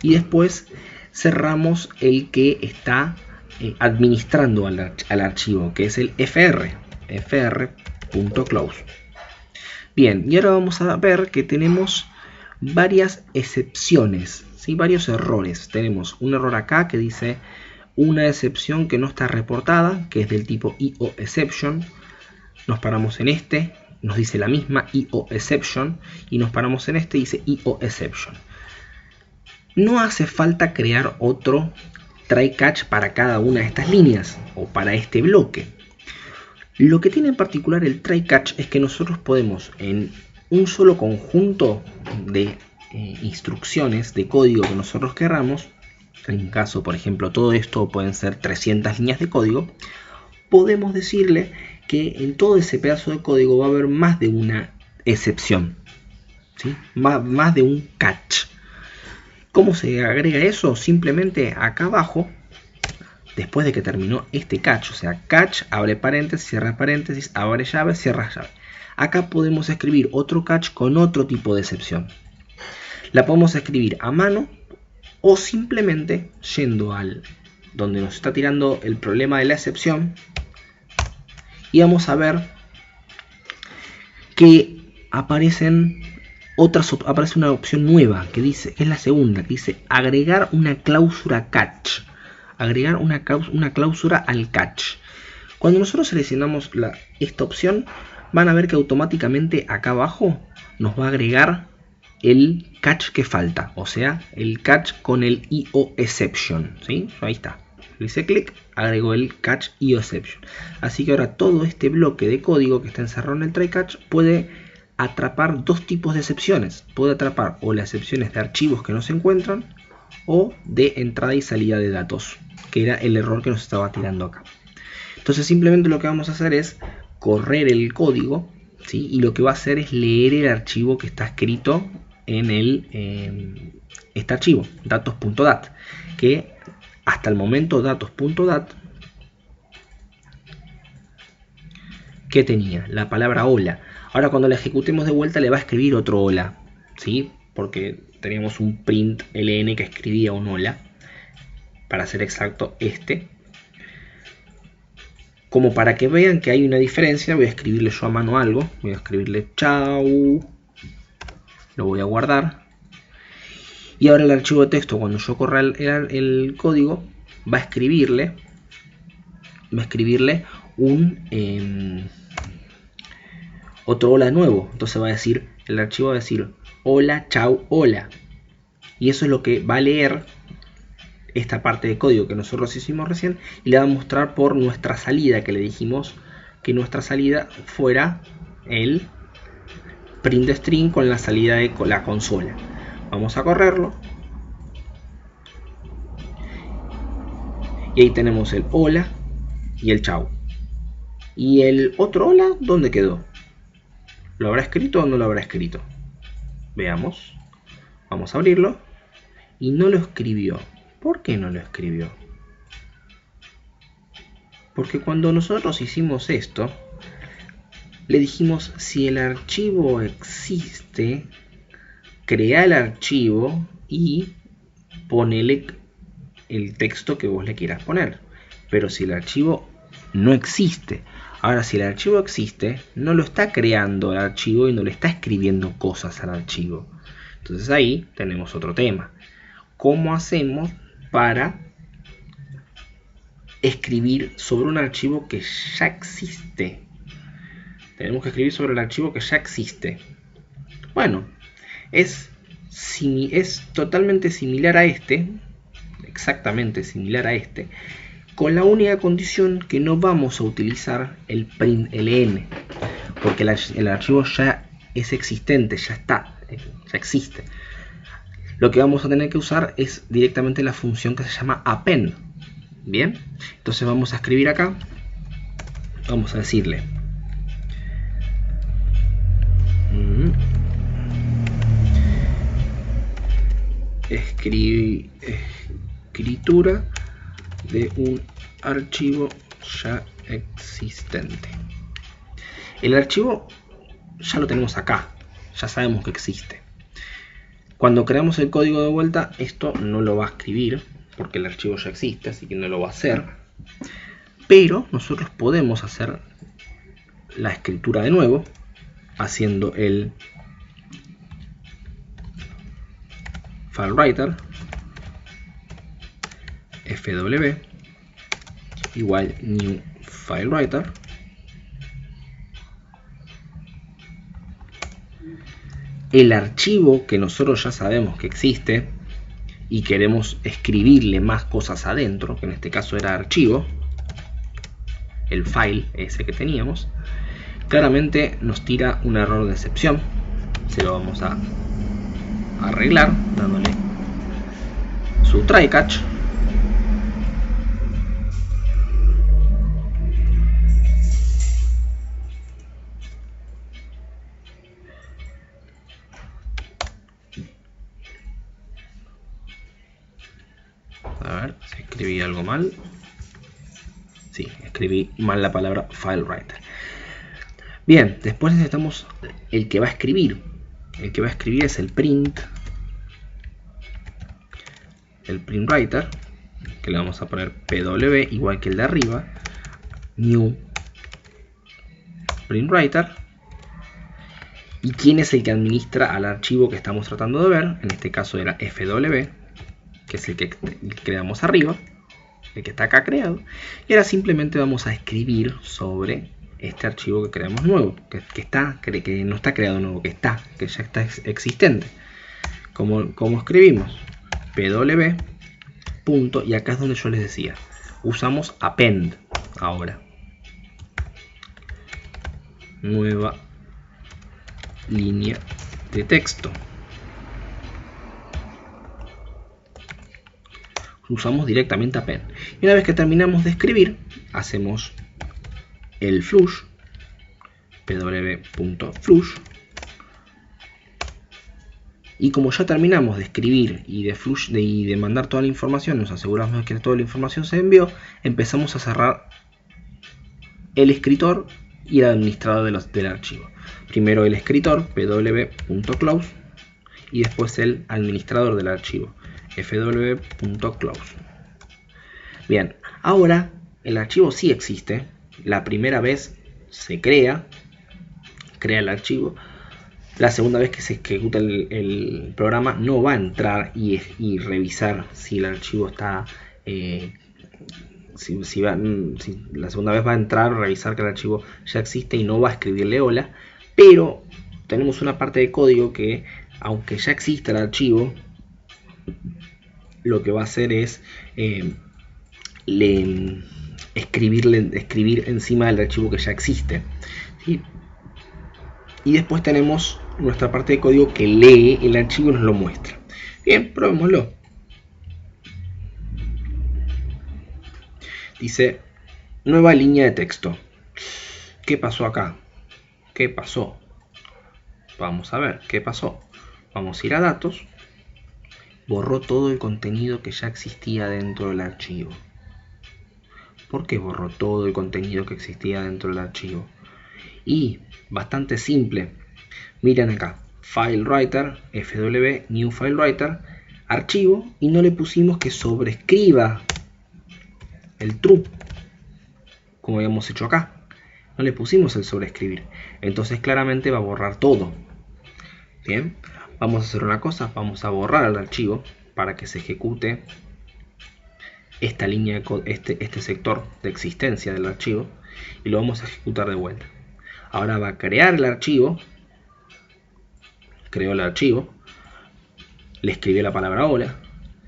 Y después cerramos el que está administrando al archivo, que es el fr, fr.close. Bien, y ahora vamos a ver que tenemos varias excepciones, ¿sí? Varios errores. Tenemos un error acá que dice una excepción que no está reportada, que es del tipo IOException. Nos paramos en este, nos dice la misma IOException, y nos paramos en este y dice IOException. No hace falta crear otro try catch para cada una de estas líneas o para este bloque. Lo que tiene en particular el try catch es que nosotros podemos en un solo conjunto de instrucciones de código que nosotros querramos, en caso, por ejemplo, todo esto pueden ser 300 líneas de código, podemos decirle que en todo ese pedazo de código va a haber más de una excepción, ¿sí? Más de un catch. ¿Cómo se agrega eso? Simplemente acá abajo, después de que terminó este catch, o sea, catch, abre paréntesis, cierra paréntesis, abre llave, cierra llave. Acá podemos escribir otro catch con otro tipo de excepción. La podemos escribir a mano o simplemente yendo al donde nos está tirando el problema de la excepción, y vamos a ver que aparece una opción nueva que dice, que es la segunda, que dice agregar una cláusula catch. Agregar una cláusula al catch. Cuando nosotros seleccionamos esta opción, van a ver que automáticamente acá abajo nos va a agregar el catch que falta, o sea, el catch con el IOException, ¿sí? Ahí está. Le hice clic, agregó el catch IOException. Así que ahora todo este bloque de código que está encerrado en el try catch puede atrapar dos tipos de excepciones. Puede atrapar o las excepciones de archivos que no se encuentran o de entrada y salida de datos, que era el error que nos estaba tirando acá. Entonces simplemente lo que vamos a hacer es correr el código, ¿sí? Y lo que va a hacer es leer el archivo que está escrito en este archivo, datos.dat, que hasta el momento datos.dat, que tenía la palabra hola. Ahora cuando la ejecutemos de vuelta le va a escribir otro hola, ¿sí? Porque teníamos un print ln que escribía un hola, para ser exacto este. Como para que vean que hay una diferencia, voy a escribirle yo a mano algo. Voy a escribirle chau, lo voy a guardar. Y ahora el archivo de texto, cuando yo corra el código, va a escribirle un otro hola nuevo. Entonces va a decir, el archivo va a decir hola, chau, hola. Y eso es lo que va a leer esta parte de código que nosotros hicimos recién, y le va a mostrar por nuestra salida, que le dijimos que nuestra salida fuera el print string con la salida de la consola. Vamos a correrlo y ahí tenemos el hola y el chau. ¿Y el otro hola dónde quedó? ¿Lo habrá escrito o no lo habrá escrito? Veamos. Vamos a abrirlo. Y no lo escribió. ¿Por qué no lo escribió? Porque cuando nosotros hicimos esto, le dijimos, si el archivo existe, crea el archivo y ponele el texto que vos le quieras poner. Pero si el archivo no existe, ahora si el archivo existe, no lo está creando el archivo y no le está escribiendo cosas al archivo. Entonces ahí tenemos otro tema. ¿Cómo hacemos para escribir sobre un archivo que ya existe? Tenemos que escribir sobre el archivo que ya existe. Bueno, es totalmente similar a este, exactamente similar a este, con la única condición que no vamos a utilizar el print_ln, porque el archivo ya es existente, ya está, ya existe. Lo que vamos a tener que usar es directamente la función que se llama append. Bien, entonces vamos a escribir acá, vamos a decirle escritura de un archivo ya existente. El archivo ya lo tenemos acá, ya sabemos que existe. Cuando creamos el código de vuelta, esto no lo va a escribir porque el archivo ya existe, así que no lo va a hacer. Pero nosotros podemos hacer la escritura de nuevo haciendo el FileWriter fw igual new FileWriter el archivo que nosotros ya sabemos que existe y queremos escribirle más cosas adentro, que en este caso era archivo, el file ese que teníamos, claramente nos tira un error de excepción. Se lo vamos a arreglar dándole su try catch. A ver si escribí algo mal. Sí, escribí mal la palabra FileWriter. Bien, después necesitamos el que va a escribir. El que va a escribir es el printWriter, que le vamos a poner pw igual que el de arriba, new printWriter. ¿Y quién es el que administra al archivo que estamos tratando de ver? En este caso era fw, que es el que creamos arriba, el que está acá creado. Y ahora simplemente vamos a escribir sobre este archivo que creamos nuevo, que no está creado nuevo, que ya está existente. ¿Cómo escribimos? pw. Y acá es donde yo les decía, usamos append ahora. Nueva línea de texto. Usamos directamente append. Y una vez que terminamos de escribir, hacemos el flush, pw.flush. Y como ya terminamos de escribir y de mandar toda la información, nos aseguramos de que toda la información se envió, empezamos a cerrar el escritor y el administrador del archivo. Primero el escritor, pw.close, y después el administrador del archivo, fw.close. Bien, ahora el archivo sí existe. La primera vez se crea el archivo. La segunda vez que se ejecuta el programa no va a entrar y revisar si el archivo está... la segunda vez va a entrar, revisar que el archivo ya existe y no va a escribirle hola. Pero tenemos una parte de código que, aunque ya exista el archivo, lo que va a hacer es escribir encima del archivo que ya existe, ¿sí? Y después tenemos nuestra parte de código que lee el archivo y nos lo muestra. Bien, probémoslo. Dice nueva línea de texto. ¿Qué pasó acá? ¿Qué pasó? Vamos a ver, ¿qué pasó? Vamos a ir a datos. Borró todo el contenido que ya existía dentro del archivo. ¿Por qué borró todo el contenido que existía dentro del archivo? Y bastante simple. Miren acá, FileWriter, FW, New FileWriter, archivo, y no le pusimos que sobrescriba el true, como habíamos hecho acá. No le pusimos el sobreescribir. Entonces claramente va a borrar todo. Bien, vamos a hacer una cosa, vamos a borrar el archivo para que se ejecute esta línea de este sector de existencia del archivo, y lo vamos a ejecutar de vuelta. Ahora va a crear el archivo. Creó el archivo, le escribió la palabra hola,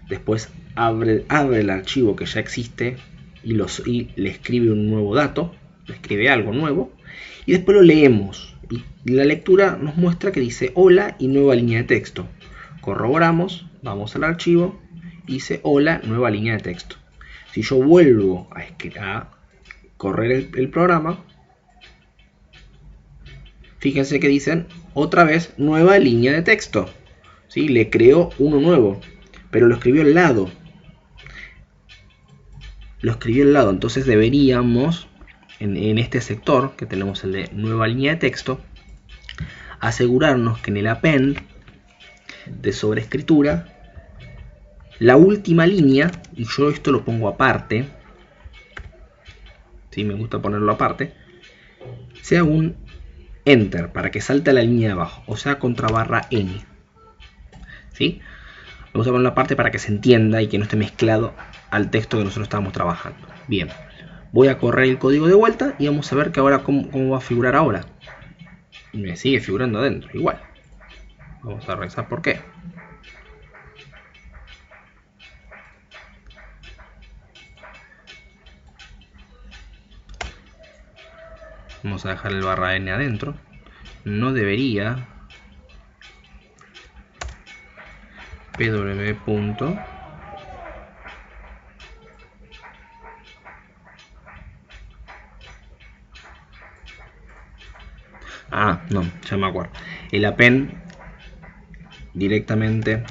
después abre el archivo que ya existe y le escribe un nuevo dato, le escribe algo nuevo, y después lo leemos, y la lectura nos muestra que dice hola y nueva línea de texto. Corroboramos, vamos al archivo, dice hola, nueva línea de texto. Si yo vuelvo a correr el programa, fíjense que dicen otra vez nueva línea de texto. ¿Sí? Le creó uno nuevo, pero lo escribió al lado. Entonces deberíamos, en este sector que tenemos el de nueva línea de texto, asegurarnos que en el append de sobreescritura, la última línea, y yo esto lo pongo aparte, ¿sí? Me gusta ponerlo aparte, sea un enter para que salte a la línea de abajo, o sea contra barra n. ¿Sí? Vamos a poner la parte para que se entienda y que no esté mezclado al texto que nosotros estábamos trabajando. Bien, voy a correr el código de vuelta y vamos a ver que ahora cómo va a figurar ahora. Me sigue figurando adentro, igual. Vamos a revisar por qué. Vamos a dejar el barra n adentro. No debería. pw. No, ya me acuerdo. El append directamente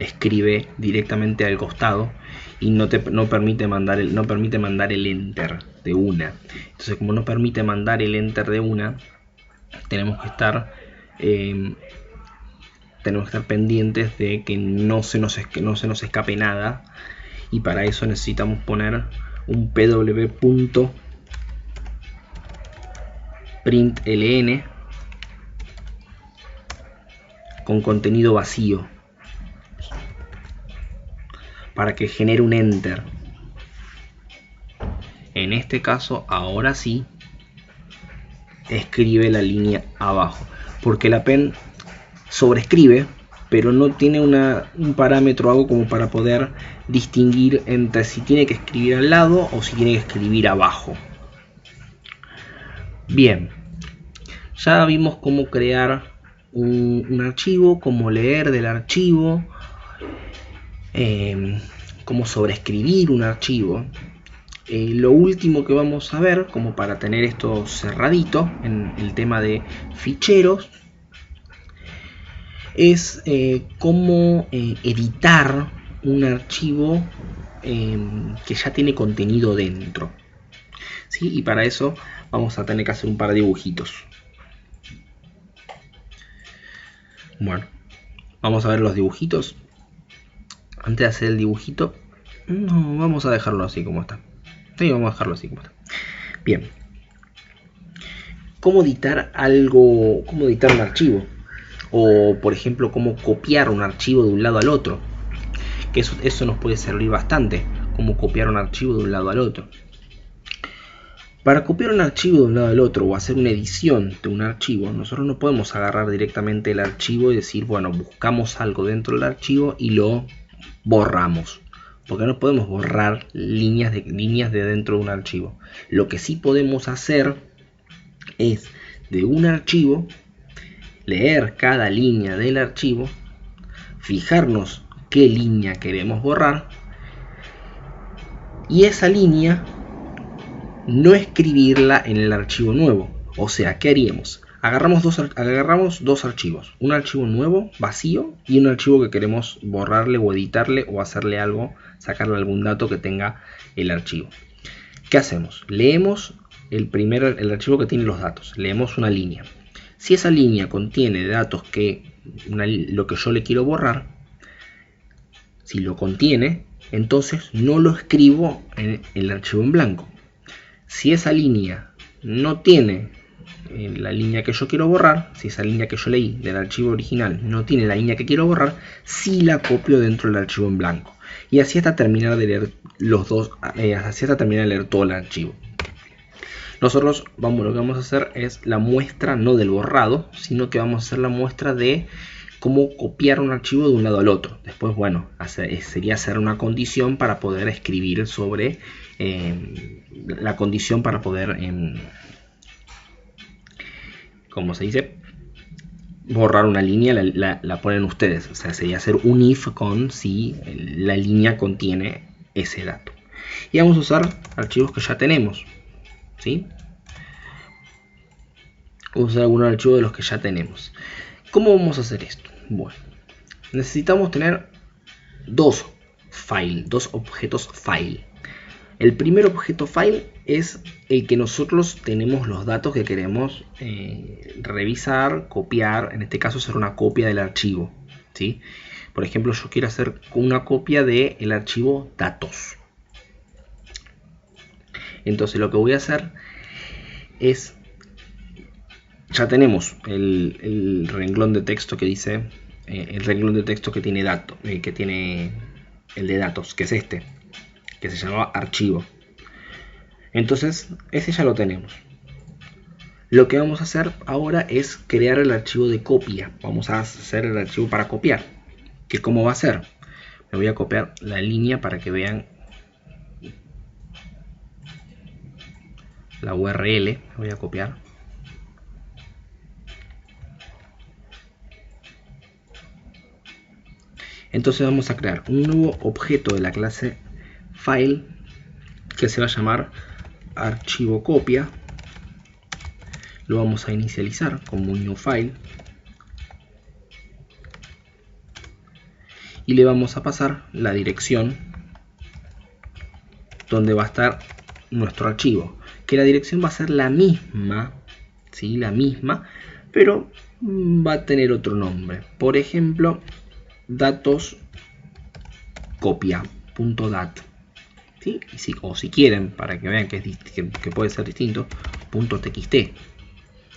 escribe directamente al costado y no permite mandar el enter de una. Entonces, como no permite mandar el enter de una, tenemos que estar pendientes de que no se nos escape nada, y para eso necesitamos poner un pw.println con contenido vacío para que genere un enter. En este caso, ahora sí escribe la línea abajo, porque el append sobrescribe, pero no tiene un parámetro, algo como para poder distinguir entre si tiene que escribir al lado o si tiene que escribir abajo. Bien, ya vimos cómo crear un archivo, cómo leer del archivo, cómo sobreescribir un archivo. Lo último que vamos a ver, como para tener esto cerradito en el tema de ficheros, es cómo editar un archivo que ya tiene contenido dentro. ¿Sí? Y para eso vamos a tener que hacer un par de dibujitos. Bueno, vamos a ver los dibujitos. Antes de hacer el dibujito, no, vamos a dejarlo así como está. Sí, vamos a dejarlo así como está. Bien. ¿Cómo editar algo? ¿Cómo editar un archivo? O, por ejemplo, cómo copiar un archivo de un lado al otro. Que eso nos puede servir bastante. Cómo copiar un archivo de un lado al otro. Para copiar un archivo de un lado al otro o hacer una edición de un archivo, nosotros no podemos agarrar directamente el archivo y decir, bueno, buscamos algo dentro del archivo y lo borramos. Porque no podemos borrar líneas de dentro de un archivo. Lo que sí podemos hacer es de un archivo leer cada línea del archivo, fijarnos qué línea queremos borrar y esa línea no escribirla en el archivo nuevo. O sea, ¿qué haríamos? Agarramos dos archivos, un archivo nuevo, vacío, y un archivo que queremos borrarle o editarle o hacerle algo, sacarle algún dato que tenga el archivo. ¿Qué hacemos? Leemos el archivo que tiene los datos, leemos una línea. Si esa línea contiene datos lo que yo le quiero borrar, si lo contiene, entonces no lo escribo en el archivo en blanco. Si esa línea no tiene la línea que yo quiero borrar, si esa línea que yo leí del archivo original no tiene la línea que quiero borrar, sí la copio dentro del archivo en blanco. Y así hasta terminar de leer todo el archivo. Nosotros lo que vamos a hacer es la muestra no del borrado, sino que vamos a hacer la muestra de cómo copiar un archivo de un lado al otro. Después, bueno, sería hacer una condición para poder escribir sobre la condición para poder, ¿cómo se dice? Borrar una línea, la ponen ustedes. O sea, sería hacer un if con si la línea contiene ese dato. Y vamos a usar archivos que ya tenemos, ¿sí? Vamos a usar algunos archivos de los que ya tenemos. ¿Cómo vamos a hacer esto? Bueno, necesitamos tener dos objetos file. El primer objeto file es el que nosotros tenemos los datos que queremos revisar, copiar. En este caso será una copia del archivo, ¿sí? Por ejemplo, yo quiero hacer una copia del archivo datos. Entonces lo que voy a hacer es, ya tenemos el renglón de texto que dice, el renglón de texto que tiene que tiene el de datos, que es este, que se llama archivo. Entonces ese ya lo tenemos. Lo que vamos a hacer ahora es crear el archivo de copia. Vamos a hacer el archivo para copiar. ¿Que cómo va a ser? Me voy a copiar la línea para que vean la URL. Me voy a copiar. Entonces vamos a crear un nuevo objeto de la clase file que se va a llamar archivo copia. Lo vamos a inicializar como un new file y le vamos a pasar la dirección donde va a estar nuestro archivo, que la dirección va a ser la misma, ¿sí? La misma, pero va a tener otro nombre. Por ejemplo, datos copia.dat, ¿sí? O si quieren, para que vean que puede ser distinto, .txt,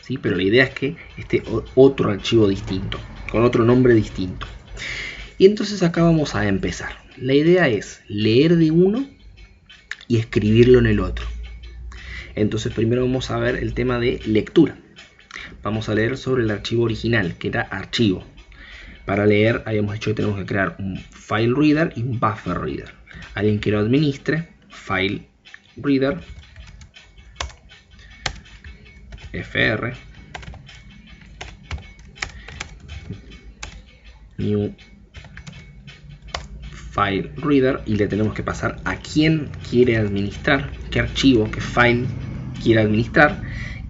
¿sí? Pero la idea es que esté otro archivo distinto, con otro nombre distinto. Y entonces acá vamos a empezar. La idea es leer de uno y escribirlo en el otro. Entonces primero vamos a ver el tema de lectura. Vamos a leer sobre el archivo original, que era archivo. Para leer habíamos dicho que tenemos que crear un file reader y un buffer reader. Alguien que lo administre, file reader fr new file reader, y le tenemos que pasar a quién quiere administrar, qué archivo, qué file quiere administrar,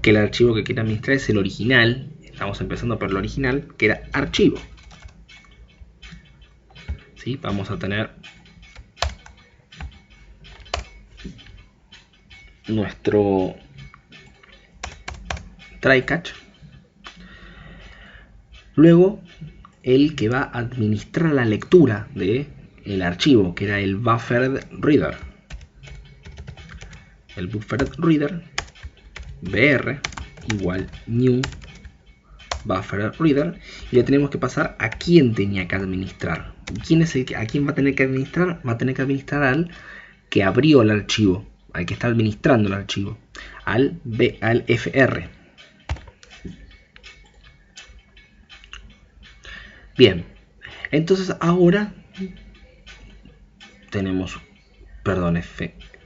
que el archivo que quiere administrar es el original. Estamos empezando por el original, que era archivo, ¿sí? Vamos a tener nuestro try catch. Luego el que va a administrar la lectura de el archivo, que era el buffer reader. El buffer reader br igual new buffer reader, y le tenemos que pasar a quién tenía que administrar. ¿Quién es a quién va a tener que administrar? Va a tener que administrar al que abrió el archivo, al que está administrando el archivo, al fr. Bien, entonces ahora tenemos, perdón,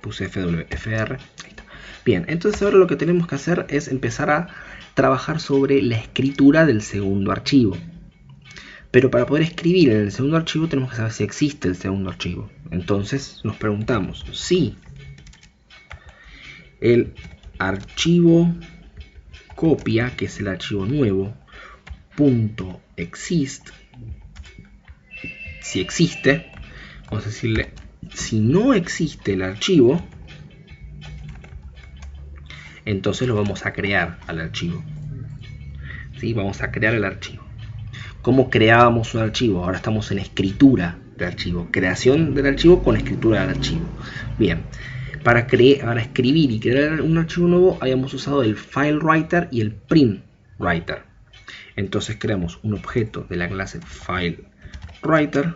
puse fw, fr. Ahí está. Bien, entonces ahora lo que tenemos que hacer es empezar a trabajar sobre la escritura del segundo archivo. Pero para poder escribir en el segundo archivo tenemos que saber si existe el segundo archivo. Entonces nos preguntamos si el archivo copia, que es el archivo nuevo, .exist, si existe, vamos a decirle, si no existe el archivo, entonces lo vamos a crear al archivo. ¿Sí? Vamos a crear el archivo. ¿Cómo creábamos un archivo? Ahora estamos en escritura de archivo. Creación del archivo con escritura del archivo. Bien. Para escribir y crear un archivo nuevo habíamos usado el FileWriter y el PrintWriter. Entonces creamos un objeto de la clase FileWriter,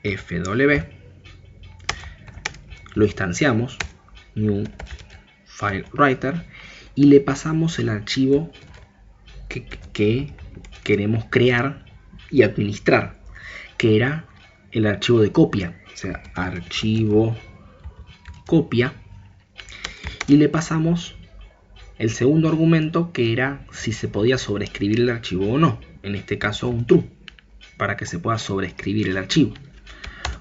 fw, lo instanciamos, new FileWriter, y le pasamos el archivo que queremos crear y administrar, que era el archivo de copia, o sea, archivo copia, y le pasamos el segundo argumento, que era si se podía sobreescribir el archivo o no, en este caso un true, para que se pueda sobreescribir el archivo.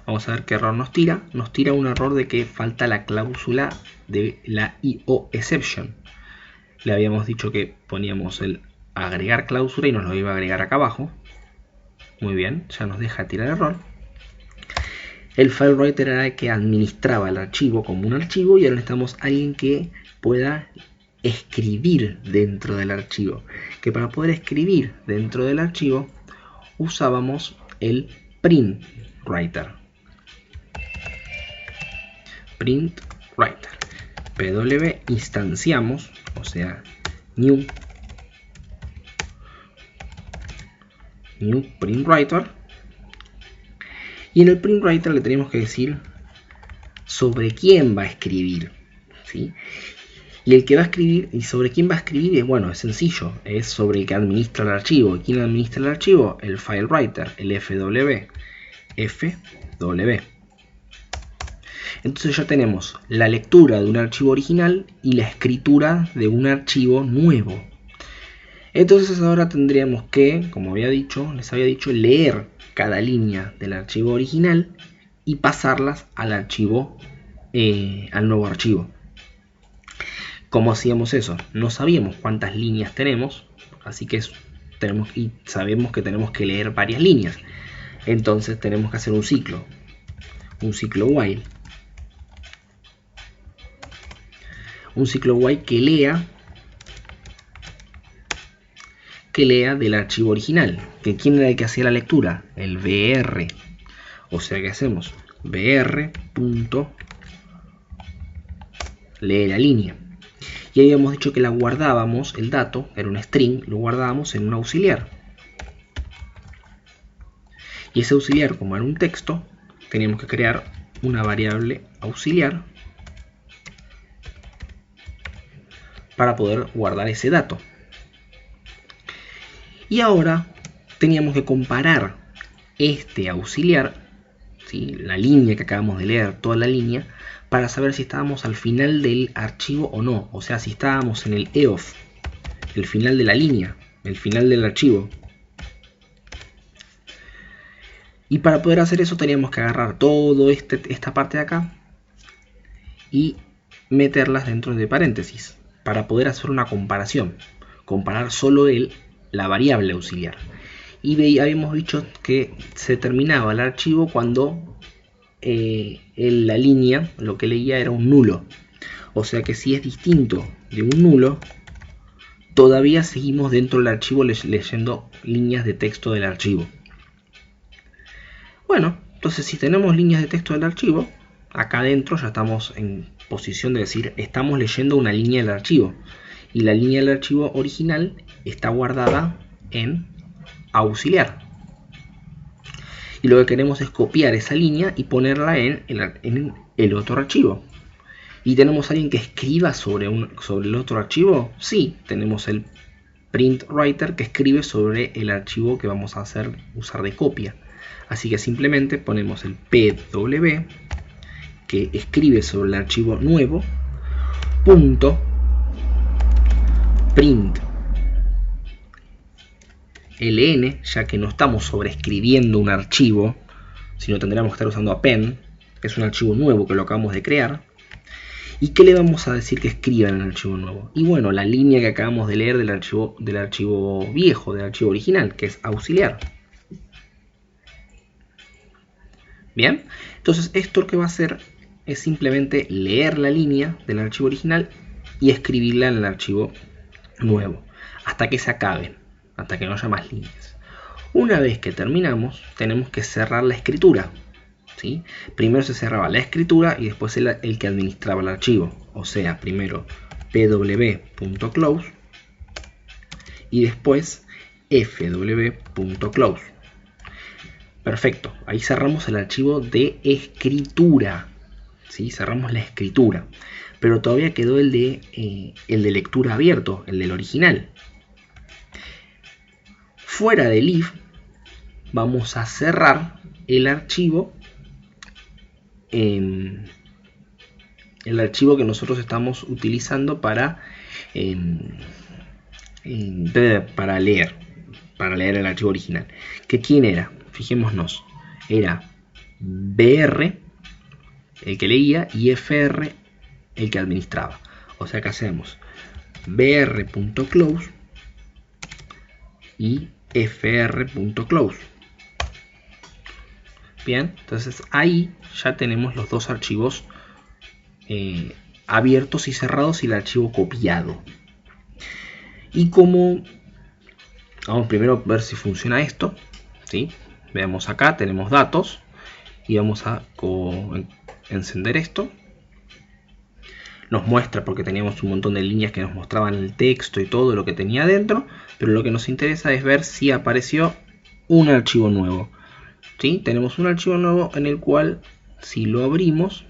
Vamos a ver qué error nos tira. Nos tira un error de que falta la cláusula de la IO exception. Le habíamos dicho que poníamos el agregar cláusula y nos lo iba a agregar acá abajo. Muy bien, ya nos deja tirar error. El FileWriter era el que administraba el archivo como un archivo, y ahora necesitamos a alguien que pueda escribir dentro del archivo. Que para poder escribir dentro del archivo usábamos el PrintWriter. PrintWriter. PW instanciamos, o sea, new PrintWriter. Y en el PrintWriter le tenemos que decir sobre quién va a escribir, ¿sí? Y el que va a escribir, y sobre quién va a escribir, es, bueno, es sencillo, es sobre el que administra el archivo. ¿Y quién administra el archivo? El FileWriter, el fw. Entonces ya tenemos la lectura de un archivo original y la escritura de un archivo nuevo. Entonces ahora tendríamos que, como les había dicho, leer cada línea del archivo original y pasarlas al archivo, al nuevo archivo. ¿Cómo hacíamos eso? No sabíamos cuántas líneas tenemos, así que sabemos que tenemos que leer varias líneas. Entonces tenemos que hacer un ciclo while. Un ciclo while que lea del archivo original. ¿Quién era el que hacía la lectura? El br. O sea que hacemos br. Lee la línea. Y habíamos dicho que la guardábamos, el dato era un string, lo guardábamos en un auxiliar. Y ese auxiliar, como era un texto, teníamos que crear una variable auxiliar para poder guardar ese dato. Y ahora teníamos que comparar este auxiliar, ¿sí? La línea que acabamos de leer, toda la línea, para saber si estábamos al final del archivo o no. O sea, si estábamos en el EOF, el final de la línea, el final del archivo. Y para poder hacer eso teníamos que agarrar toda esta parte de acá y meterlas dentro de paréntesis para poder hacer una comparación. Comparar solo la variable auxiliar. Y habíamos dicho que se terminaba el archivo cuando la línea, lo que leía era un nulo. O sea que si es distinto de un nulo, todavía seguimos dentro del archivo leyendo líneas de texto del archivo. Bueno, entonces si tenemos líneas de texto del archivo, acá adentro ya estamos en posición de decir, estamos leyendo una línea del archivo. Y la línea del archivo original está guardada en auxiliar. Y lo que queremos es copiar esa línea y ponerla en el otro archivo. ¿Y tenemos a alguien que escriba sobre el otro archivo? Sí, tenemos el PrintWriter que escribe sobre el archivo que vamos a usar de copia. Así que simplemente ponemos el pw que escribe sobre el archivo nuevo, punto print ln, ya que no estamos sobreescribiendo un archivo, sino tendríamos que estar usando append, que es un archivo nuevo que lo acabamos de crear. ¿Y qué le vamos a decir que escriba en el archivo nuevo? Y bueno, la línea que acabamos de leer del archivo viejo, del archivo original, que es auxiliar. Bien, entonces esto lo que va a hacer es simplemente leer la línea del archivo original y escribirla en el archivo nuevo, hasta que se acaben, hasta que no haya más líneas. Una vez que terminamos, tenemos que cerrar la escritura. ¿Sí? Primero se cerraba la escritura y después el que administraba el archivo. O sea, primero pw.close y después fw.close. Perfecto, ahí cerramos el archivo de escritura. ¿Sí? Cerramos la escritura. Pero todavía quedó el de lectura abierto, el del original. Fuera del if vamos a cerrar el archivo que nosotros estamos utilizando para leer el archivo original. ¿Que quién era? Fijémonos, era br el que leía y fr el que administraba. O sea que hacemos br.close y fr.close. Bien, entonces ahí ya tenemos los dos archivos abiertos y cerrados y el archivo copiado. Y como vamos primero a ver si funciona esto, ¿sí? Veamos acá, tenemos datos y vamos a encender esto. Nos muestra porque teníamos un montón de líneas que nos mostraban el texto y todo lo que tenía dentro, pero lo que nos interesa es ver si apareció un archivo nuevo. ¿Sí? Tenemos un archivo nuevo en el cual, si lo abrimos,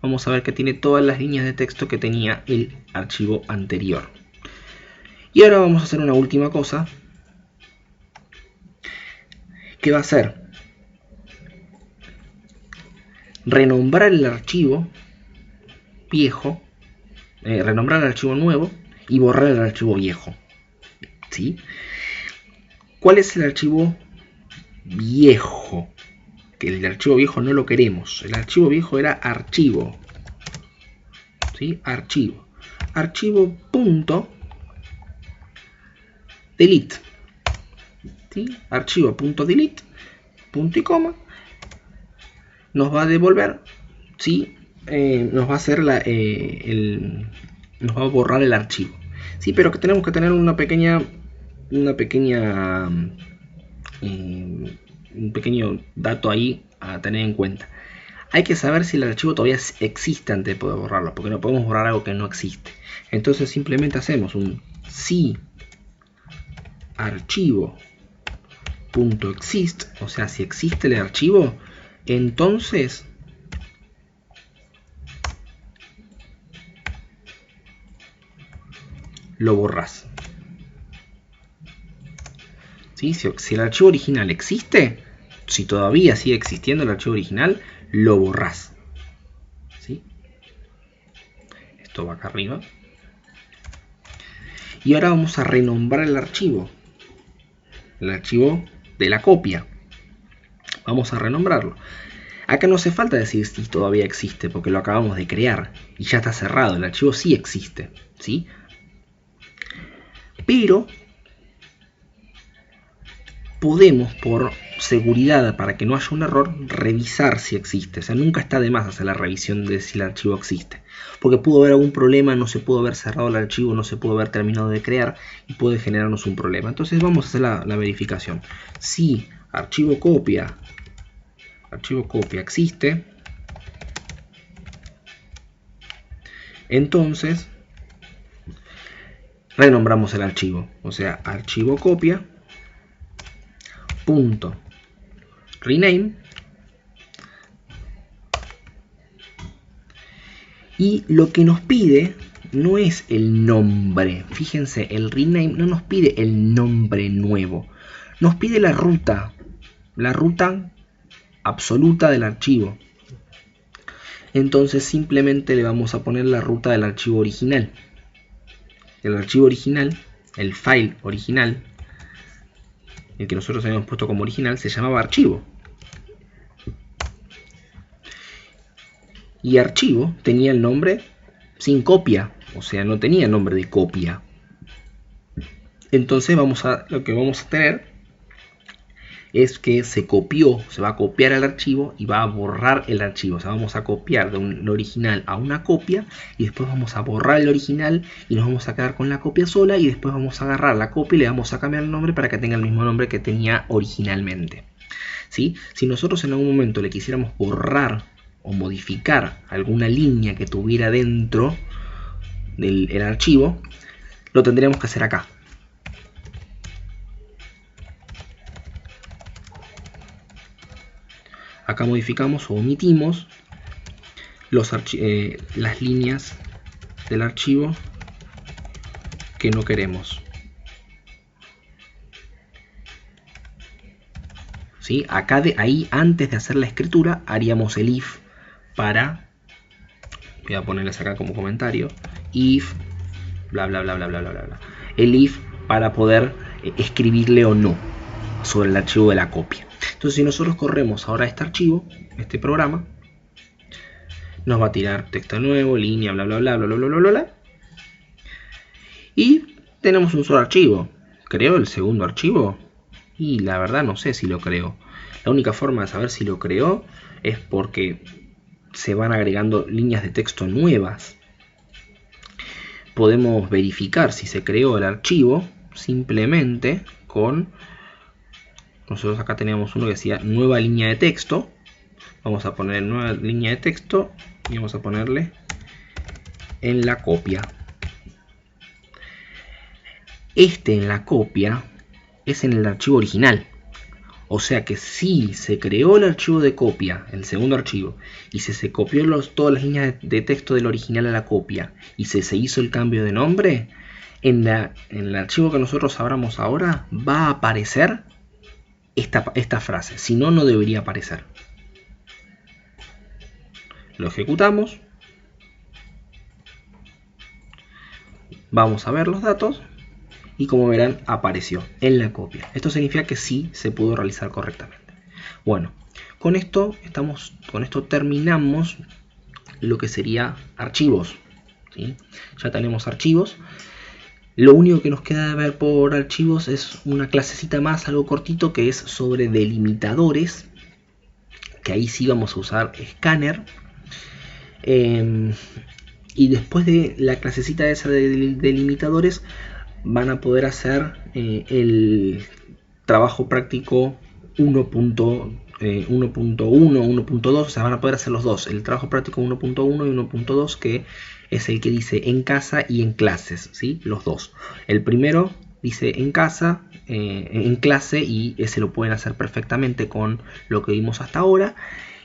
vamos a ver que tiene todas las líneas de texto que tenía el archivo anterior. Y ahora vamos a hacer una última cosa, que va a ser renombrar el archivo viejo, renombrar el archivo nuevo y borrar el archivo viejo. ¿Sí? ¿Cuál es el archivo viejo? Que el archivo viejo no lo queremos. El archivo viejo era archivo. ¿Sí? Archivo. Archivo.delete. ¿Sí? Archivo.delete. Punto y coma. Nos va a devolver. ¿Sí? Nos va a hacer nos va a borrar el archivo. Sí, pero que tenemos que tener un pequeño dato ahí a tener en cuenta. Hay que saber si el archivo todavía existe antes de poder borrarlo, porque no podemos borrar algo que no existe. Entonces simplemente hacemos un si archivo.exist, o sea, si existe el archivo, entonces lo borras. ¿Sí? Si el archivo original existe, si todavía sigue existiendo el archivo original, lo borras. ¿Sí? Esto va acá arriba. Y ahora vamos a renombrar el archivo de la copia. Vamos a renombrarlo. Acá no hace falta decir si todavía existe, porque lo acabamos de crear y ya está cerrado. El archivo sí existe, ¿sí? Pero podemos, por seguridad, para que no haya un error, revisar si existe. O sea, nunca está de más hacer la revisión de si el archivo existe. Porque pudo haber algún problema, no se pudo haber cerrado el archivo, no se pudo haber terminado de crear y puede generarnos un problema. Entonces vamos a hacer la verificación. Si archivo copia existe, entonces renombramos el archivo. O sea, archivo copia punto rename, y lo que nos pide no es el nombre. Fíjense, el rename no nos pide el nombre nuevo, nos pide la ruta absoluta del archivo. Entonces simplemente le vamos a poner la ruta del archivo original. El archivo original, el file original, el que nosotros habíamos puesto como original, se llamaba archivo. Y archivo tenía el nombre sin copia, o sea, no tenía nombre de copia. Entonces lo que vamos a tener es que se va a copiar el archivo y va a borrar el archivo. O sea, vamos a copiar de un original a una copia y después vamos a borrar el original y nos vamos a quedar con la copia sola, y después vamos a agarrar la copia y le vamos a cambiar el nombre para que tenga el mismo nombre que tenía originalmente. ¿Sí? Si nosotros en algún momento le quisiéramos borrar o modificar alguna línea que tuviera dentro del archivo, lo tendríamos que hacer acá. Acá modificamos o omitimos las líneas del archivo que no queremos. ¿Sí? Acá ahí, antes de hacer la escritura, haríamos el if para, voy a ponerles acá como comentario, if bla bla bla bla bla bla bla, el if para poder escribirle o no sobre el archivo de la copia. Entonces, si nosotros corremos ahora este archivo, este programa, nos va a tirar texto nuevo, línea, bla bla bla bla bla bla bla bla, y tenemos un solo archivo. ¿Creo el segundo archivo? Y la verdad no sé si lo creo. La única forma de saber si lo creó es porque se van agregando líneas de texto nuevas. Podemos verificar si se creó el archivo simplemente con... Nosotros acá teníamos uno que decía nueva línea de texto. Vamos a poner nueva línea de texto y vamos a ponerle en la copia. En la copia es en el archivo original. O sea que si se creó el archivo de copia, el segundo archivo, y se copió todas las líneas de texto del original a la copia, y se hizo el cambio de nombre, en el archivo que nosotros abramos ahora va a aparecer esta frase. Si no, no debería aparecer. Lo ejecutamos. Vamos a ver los datos. Y como verán, apareció en la copia. Esto significa que sí se pudo realizar correctamente. Bueno, con esto terminamos lo que sería archivos. ¿Sí? Ya tenemos archivos. Lo único que nos queda de ver por archivos es una clasecita más, algo cortito, que es sobre delimitadores. Que ahí sí vamos a usar Scanner. Y después de la clasecita esa de delimitadores, van a poder hacer el trabajo práctico 1.1, 1.2, o sea, van a poder hacer los dos, el trabajo práctico 1.1 y 1.2, que es el que dice en casa y en clases, ¿sí? Los dos. El primero dice en casa, en clase, y ese lo pueden hacer perfectamente con lo que vimos hasta ahora,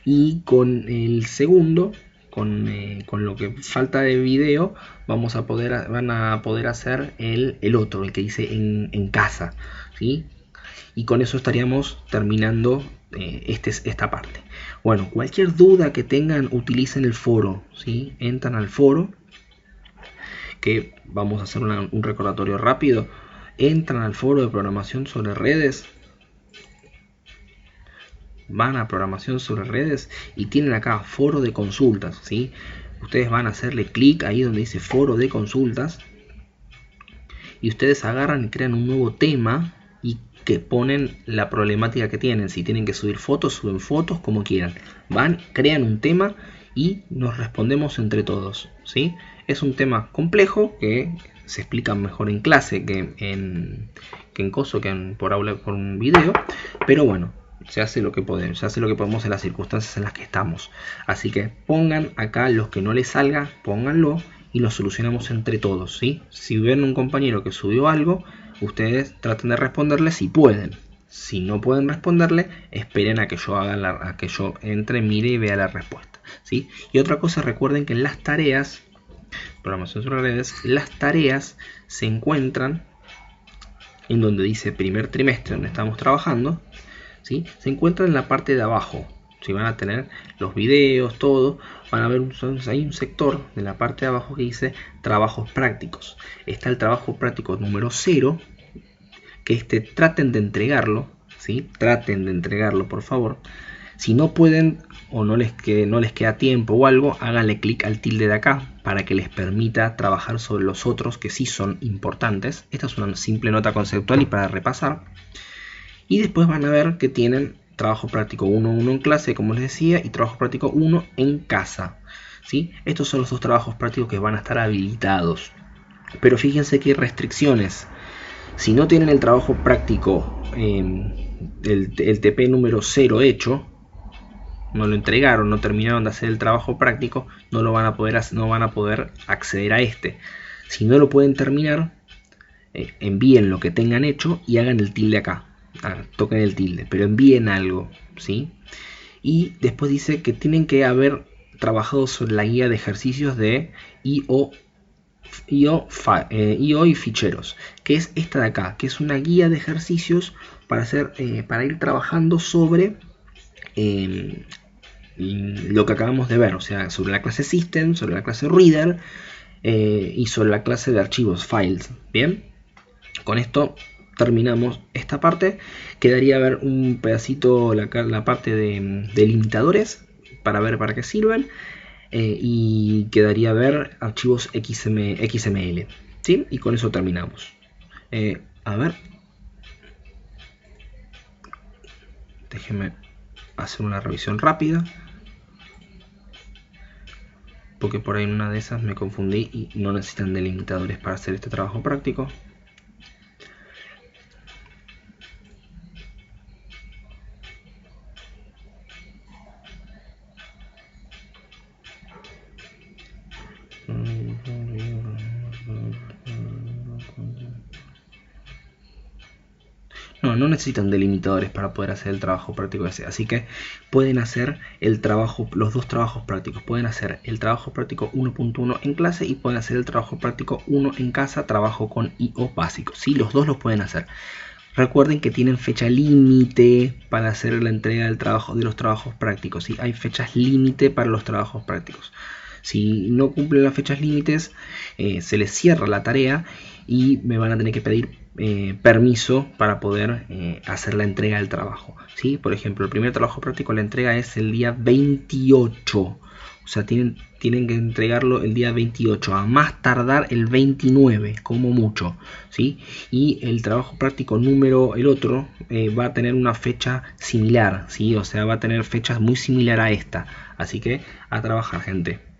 y con el segundo, con lo que falta de video, van a poder hacer el otro, el que dice en casa, ¿sí? Y con eso estaríamos terminando esta parte. Bueno, cualquier duda que tengan, utilicen el foro, ¿sí? Entran al foro, que vamos a hacer un recordatorio rápido. Entran al foro de programación sobre redes, van a programación sobre redes y tienen acá foro de consultas, ¿sí? Ustedes van a hacerle clic ahí donde dice foro de consultas y ustedes agarran y crean un nuevo tema y que ponen la problemática que tienen. Si tienen que subir fotos, suben fotos, como quieran. Crean un tema y nos respondemos entre todos, ¿sí? Es un tema complejo que se explica mejor en clase que por un video, pero bueno, se hace lo que podemos en las circunstancias en las que estamos. Así que pongan acá los que no les salga, pónganlo y lo solucionamos entre todos, ¿sí? Si ven un compañero que subió algo, ustedes traten de responderle si pueden. Si no pueden responderle, esperen a que yo entre, mire y vea la respuesta, ¿sí? Y otra cosa, recuerden que en las tareas, programación sobre redes, las tareas se encuentran en donde dice primer trimestre, donde estamos trabajando, ¿sí? Se encuentran en la parte de abajo. Si van a tener los videos, todo, van a ver hay un sector de la parte de abajo que dice trabajos prácticos. Está el trabajo práctico número 0, que traten de entregarlo, ¿sí? Traten de entregarlo, por favor. Si no pueden o no les queda tiempo o algo, háganle clic al tilde de acá para que les permita trabajar sobre los otros que sí son importantes. Esta es una simple nota conceptual y para repasar. Y después van a ver que tienen trabajo práctico 1 en clase, como les decía, y trabajo práctico 1 en casa, ¿sí? Estos son los dos trabajos prácticos que van a estar habilitados. Pero fíjense que hay restricciones. Si no tienen el trabajo práctico, el TP número 0 hecho, no lo entregaron, no terminaron de hacer el trabajo práctico, no van a poder acceder a este. Si no lo pueden terminar, envíen lo que tengan hecho y hagan el tilde acá. Toquen el tilde, pero envíen algo, ¿sí? Y después dice que tienen que haber trabajado sobre la guía de ejercicios de IO y ficheros, que es esta de acá, que es una guía de ejercicios para ir trabajando sobre lo que acabamos de ver, o sea, sobre la clase System, sobre la clase Reader y sobre la clase de archivos, Files. Bien, con esto terminamos esta parte. Quedaría ver un pedacito la parte de limitadores para ver para qué sirven. Y quedaría ver archivos XML, ¿sí? Y con eso terminamos. A ver, déjenme hacer una revisión rápida, porque por ahí en una de esas me confundí y no necesitan delimitadores para hacer este trabajo práctico. No necesitan delimitadores para poder hacer el trabajo práctico ese, así que pueden hacer los dos trabajos prácticos. Pueden hacer el trabajo práctico 1.1 en clase y pueden hacer el trabajo práctico 1 en casa, trabajo con IO básico. Sí, los dos los pueden hacer. Recuerden que tienen fecha límite para hacer la entrega de los trabajos prácticos. ¿Sí? Hay fechas límite para los trabajos prácticos. Si no cumplen las fechas límites, se les cierra la tarea y me van a tener que pedir permiso para poder hacer la entrega del trabajo, ¿sí? Por ejemplo, el primer trabajo práctico, la entrega es el día 28. O sea, tienen que entregarlo el día 28, a más tardar el 29, como mucho, ¿sí? Y el trabajo práctico el otro, va a tener una fecha similar, ¿sí? O sea, va a tener fechas muy similar a esta. Así que a trabajar, gente.